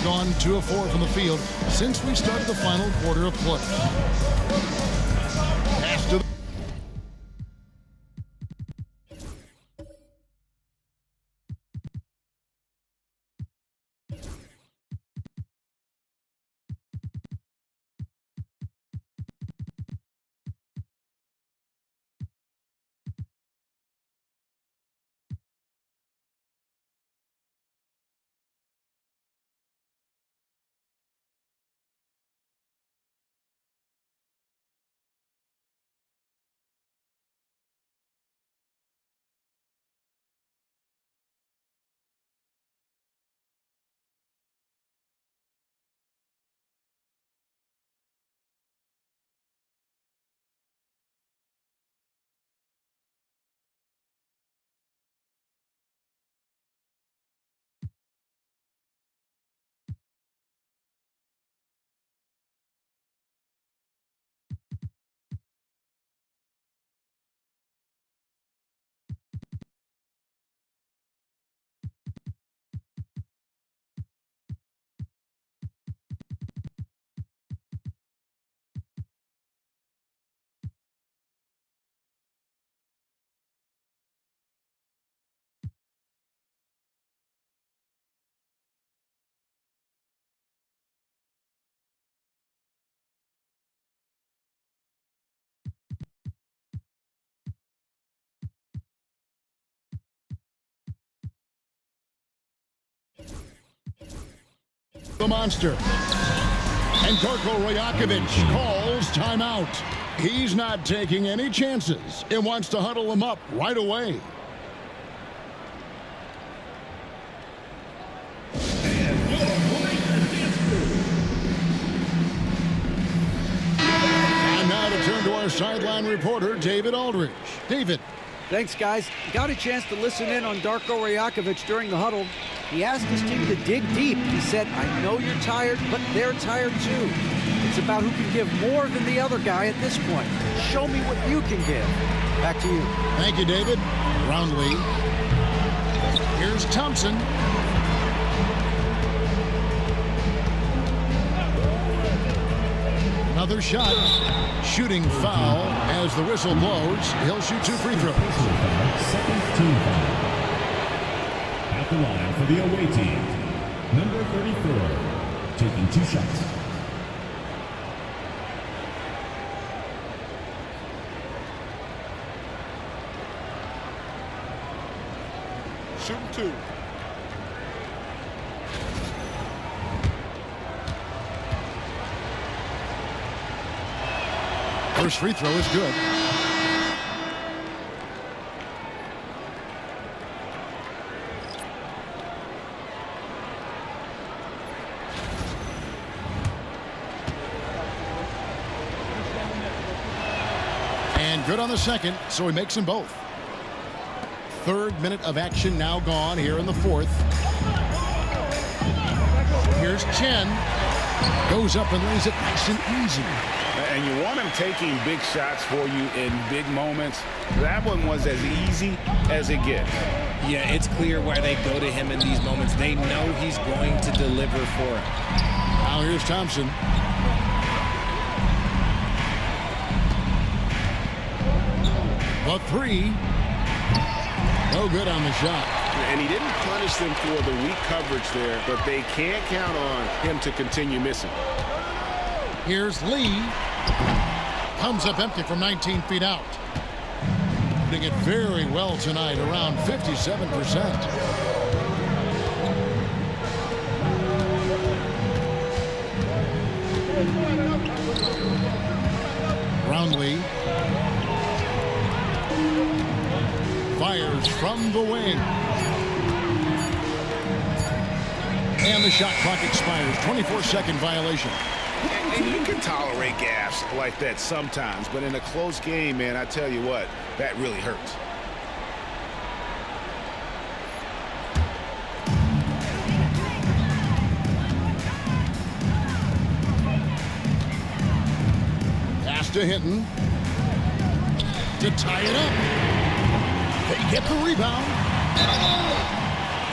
Gone 2 of 4 from the field since we started the final quarter of play. Pass to the the MondSter. And Darko Rajakovic calls timeout. He's not taking any chances and wants to huddle him up right away. And now to turn to our sideline reporter, David Aldridge. David. Thanks, guys. Got a chance to listen in on Darko Rajakovic during the huddle. He asked his team to dig deep. He said, I know you're tired, but they're tired too. It's about who can give more than the other guy at this point. Show me what you can give. Back to you. Thank you, David. Roundly. Here's Thompson. Another shot. Shooting foul as the whistle blows. He'll shoot 2 free throws. Second team foul. At the line for the away team, number 34, taking 2 shots. Shooting 2. First free throw is good. And good on the second, so he makes them both. 3rd minute of action now gone here in the 4th. Here's Chen. Goes up and lays it nice and easy. And you want him taking big shots for you in big moments. That one was as easy as it gets. Yeah, it's clear why they go to him in these moments. They know he's going to deliver for him. Now here's Thompson. The 3. No good on the shot. And he didn't punish them for the weak coverage there, but they can't count on him to continue missing. Here's Lee. Comes up empty from 19 feet out. Doing it very well tonight, around 57%. Roundly. Fires from the wing. And the shot clock expires. 24-second violation. And you can tolerate gaffes like that sometimes, but in a close game, man, I tell you what, that really hurts. Pass to Hinton. To tie it up. They get the rebound.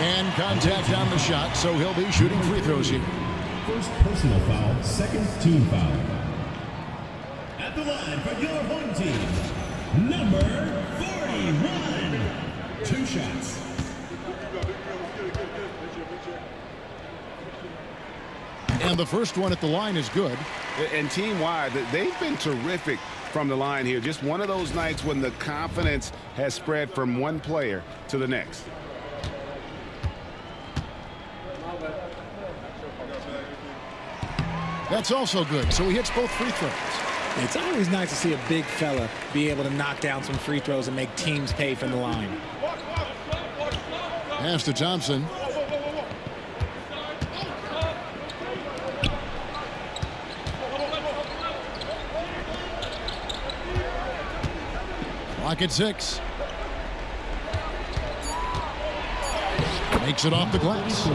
And contact on the shot, so he'll be shooting free throws here. First personal foul, second team foul. At the line for your home team, number 41. 2 shots. And the first one at the line is good. And team-wide, they've been terrific from the line here. Just one of those nights when the confidence has spread from one player to the next. That's also good, so he hits both free throws. It's always nice to see a big fella be able to knock down some free throws and make teams pay from the line. Pass to Thompson. Clock at 6. Makes it off the glass.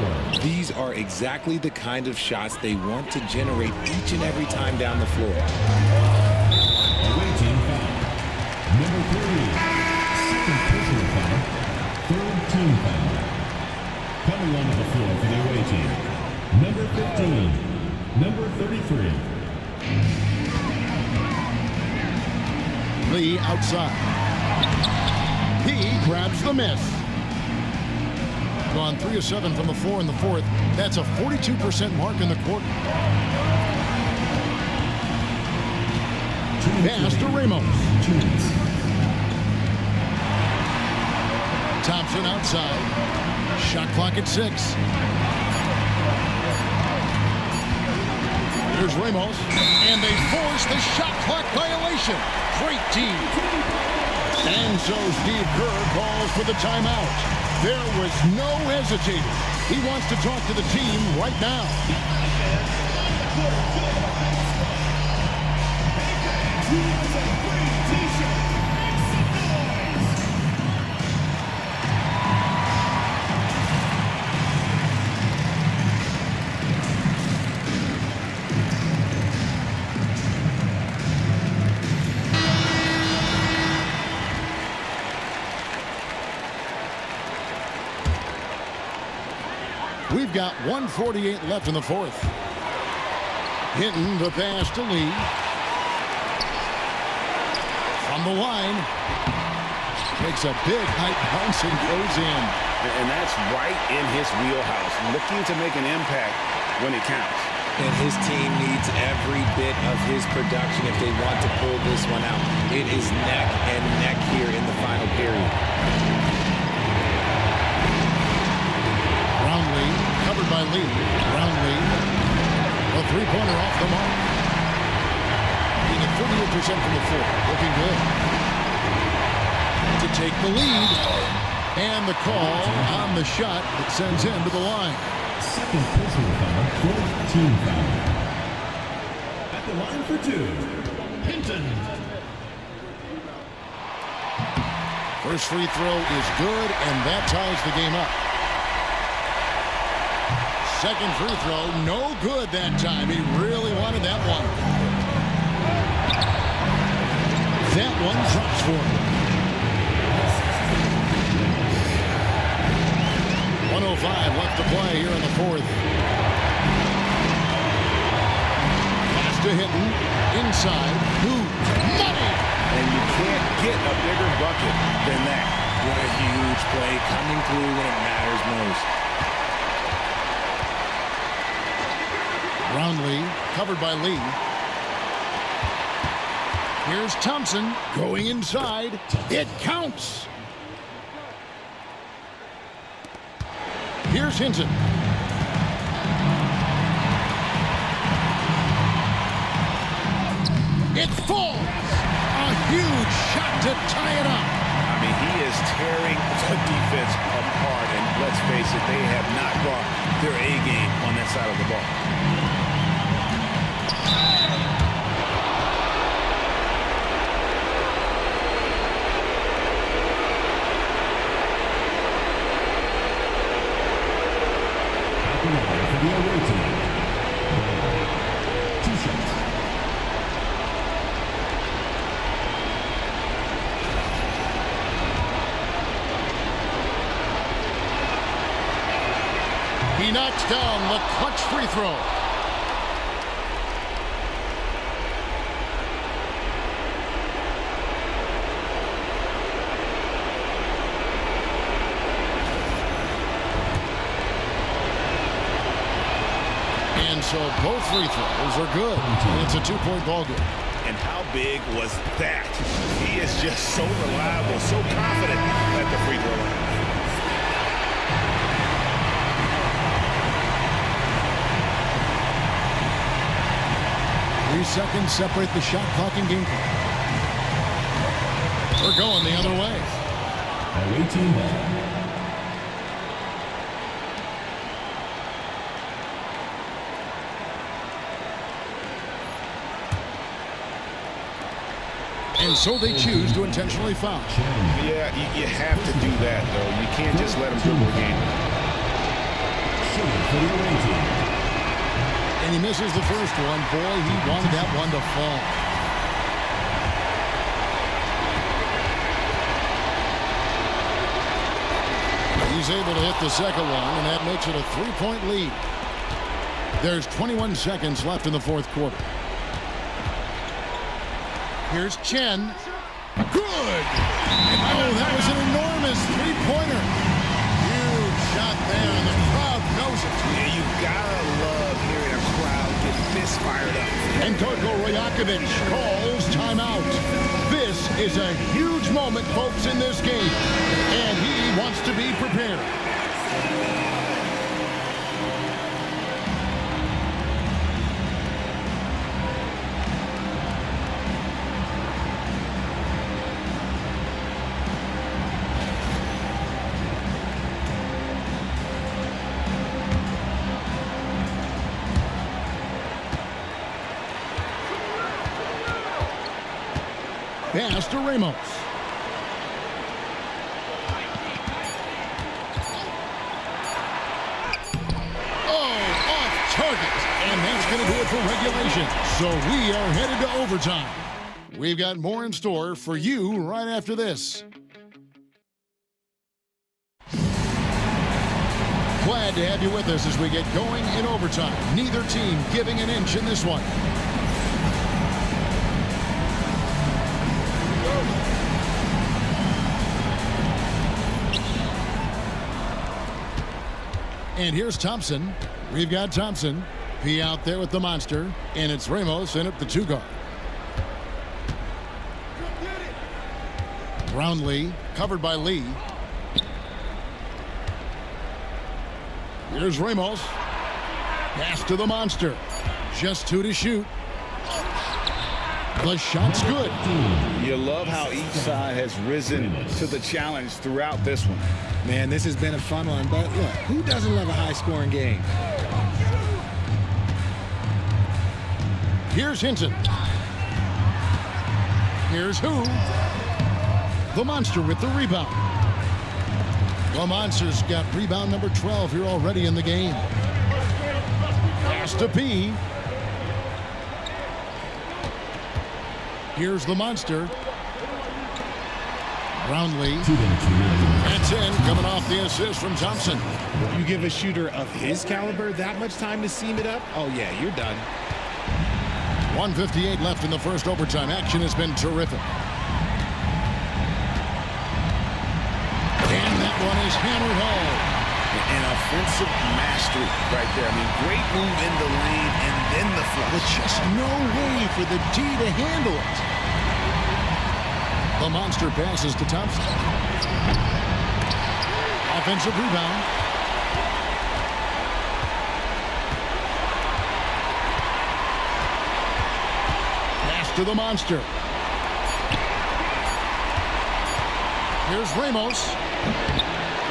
These are exactly the kind of shots they want to generate each and every time down the floor. Away team foul. Number 3, second personal foul, 3rd team foul. Coming onto the floor for the away team, number 15, number 33. Lee outside. He grabs the miss. Gone 3 of 7 from the floor in the 4th. That's a 42% mark in the quarter. Pass to Ramos. Thompson outside. Shot clock at 6. Here's Ramos, and they force the shot clock violation. Great team. And so Steve Kerr calls for the timeout. There was no hesitating. He wants to talk to the team right now. We've got 1:48 left in the fourth. Hinton the pass to Lee. From the line. Makes a big high bounce and goes in. And that's right in his wheelhouse. Looking to make an impact when it counts. And his team needs every bit of his production if they want to pull this one out. It is neck and neck here in the final period. Brownlee, covered by Lee. Brownlee, a three-pointer off the mark. Being at 38% from the floor. Looking good. To take the lead. And the call on the shot that sends him to the line. Second personal foul, fourth team foul. At the line for two, Hinton. First free throw is good, and that ties the game up. Second free throw, no good that time. He really wanted that one. That one drops for him. 1:05 left to play here in the fourth. Pass to Hinton. Inside. Money! And you can't get a bigger bucket than that. What a huge play coming through when it matters most. Brownlee, covered by Lee. Here's Thompson going inside. It counts. Here's Hinton. It falls. A huge shot to tie it up. I mean, he is tearing the defense apart. And let's face it, they have not brought their A game on that side of the ball. For the away team. 2 shots. He knocks down the clutch free throw. And so both free throws are good. And it's a 2-point ball game. And how big was that? He is just so reliable, so confident at the free throw line. 3 seconds separate the shot clock and game clock. We're going the other way. Away team ball. And so they choose to intentionally foul. Yeah, you have to do that, though. You can't just let them dribble a game. And he misses the first one. Boy, he wanted that one to fall. He's able to hit the second one, and that makes it a 3-point lead. There's 21 seconds left in the fourth quarter. Here's Chen. Good! Oh, that was an enormous three-pointer. Huge shot there, and the crowd knows it. Yeah, you gotta love hearing a crowd get this fired up. And Darko Rajakovic calls timeout. This is a huge moment, folks, in this game. And he wants to be prepared. Pass to Ramos. Target, and that's going to do it for regulation. So we are headed to overtime. We've got more in store for you right after this. Glad to have you with us as we get going in overtime. Neither team giving an inch in this one. And here's Thompson. We've got Thompson. P out there with the MondSter. And it's Ramos in at the 2 guard. Brownlee covered by Lee. Here's Ramos. Pass to the MondSter. Just 2 to shoot. The shot's good. You love how each side has risen to the challenge throughout this one. Man, this has been a fun one, but look, who doesn't love a high-scoring game? Here's Hinton. Here's who? The MondSter with the rebound. The MondSter's got rebound number 12 here already in the game. Pass to P. Here's the MondSter. Brownlee. That's in, coming off the assist from Thompson. You give a shooter of his caliber that much time to seam it up? Oh, yeah, you're done. 1:58 left in the first overtime. Action has been terrific. And that one is hammered home. An offensive mastery right there. I mean, great move in the lane and then the flush. But just no way for the D to handle it. The MondSter passes to Thompson. Offensive rebound. Pass to the MondSter. Here's Ramos.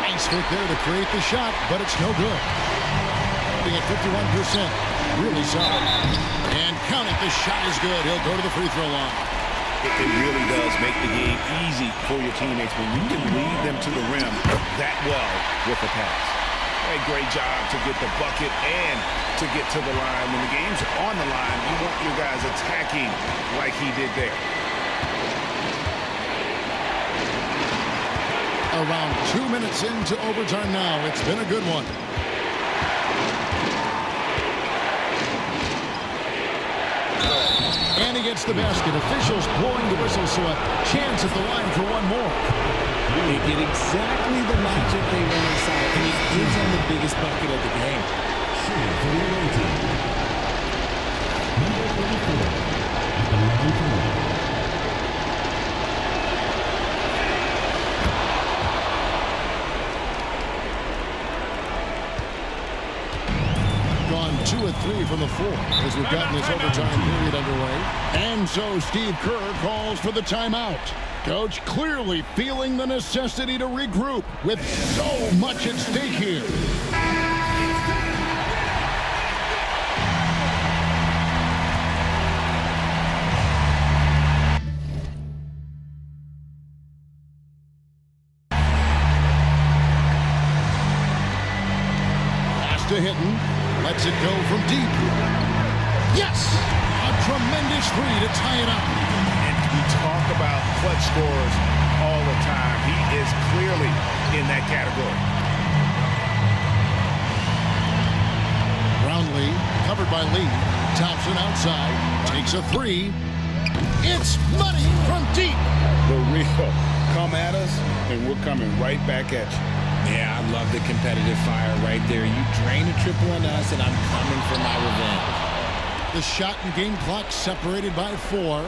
Nice fit there to create the shot, but it's no good. Being at 51%. Really solid. And count it, the shot is good. He'll go to the free throw line. It really does make the game easy for your teammates when you can lead them to the rim that well with the pass. A great job to get the bucket and to get to the line. When the game's on the line, you want your guys attacking like he did there. Around 2 minutes into overtime now. It's been a good one. And he gets the basket. Officials blowing the whistle, so a chance at the line for one more. They get exactly the matchup they want inside, and it gives them the biggest bucket of the game. Number 34 at the line for one. Gone 2 of 3 from the floor as we've gotten this overtime period underway. And so Steve Kerr calls for the timeout. Coach clearly feeling the necessity to regroup with so much at stake here. Pass to Hinton. Lets it go from deep. Yes! A tremendous three to tie it up. And we talk about clutch scorers all the time. He is clearly in that category. Brownlee covered by Lee. Thompson outside. Takes a three. It's money from deep. The real come at us, and we're coming right back at you. Yeah, I love the competitive fire right there. You drain a triple on us, and I'm coming for my revenge. The shot and game clock separated by 4.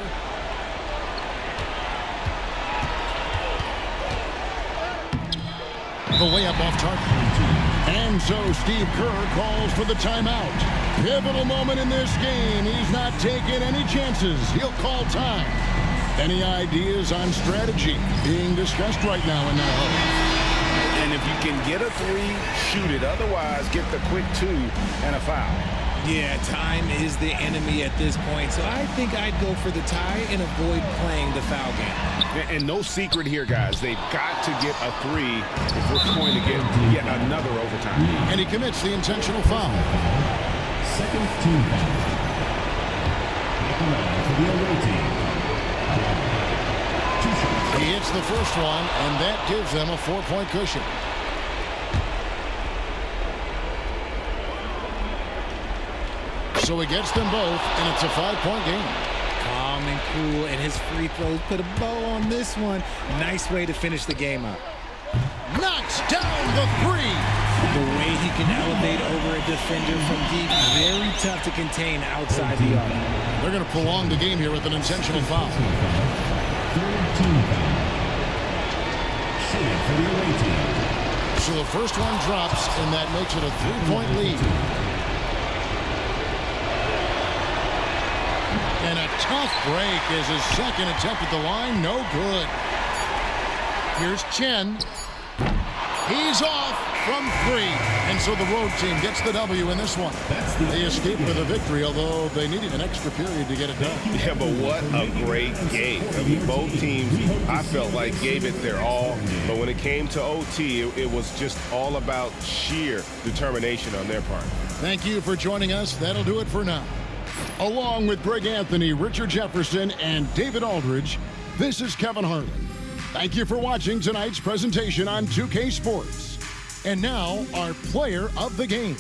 The layup off target. And so Steve Kerr calls for the timeout. Pivotal moment in this game. He's not taking any chances. He'll call time. Any ideas on strategy being discussed right now in that hole? And if you can get a three, shoot it. Otherwise, get the quick 2 and a foul. Yeah, time is the enemy at this point, so I think I'd go for the tie and avoid playing the foul game. And no secret here, guys. They've got to get a 3 if we're going to get yet another overtime. And he commits the intentional foul. Second team foul. Back around for the away team. He hits the first one, and that gives them a 4-point cushion. So he gets them both, and it's a 5-point game. Calm and cool, and his free throws put a bow on this one. Nice way to finish the game up. Knocks down the 3. The way he can elevate over a defender from deep, very tough to contain outside the arc. They're going to prolong the game here with an intentional foul. Third team foul. Shooting for the away team. So the first one drops, and that makes it a 3-point lead. And a tough break is his second attempt at the line. No good. Here's Chen. He's off from 3. And so the road team gets the W in this one. They escaped with a victory, although they needed an extra period to get it done. Yeah, but what a great game. I mean, both teams, I felt like, gave it their all. But when it came to OT, it was just all about sheer determination on their part. Thank you for joining us. That'll do it for now. Along with Greg Anthony, Richard Jefferson, and David Aldridge, this is Kevin Harlan. Thank you for watching tonight's presentation on 2K Sports. And now, our player of the game.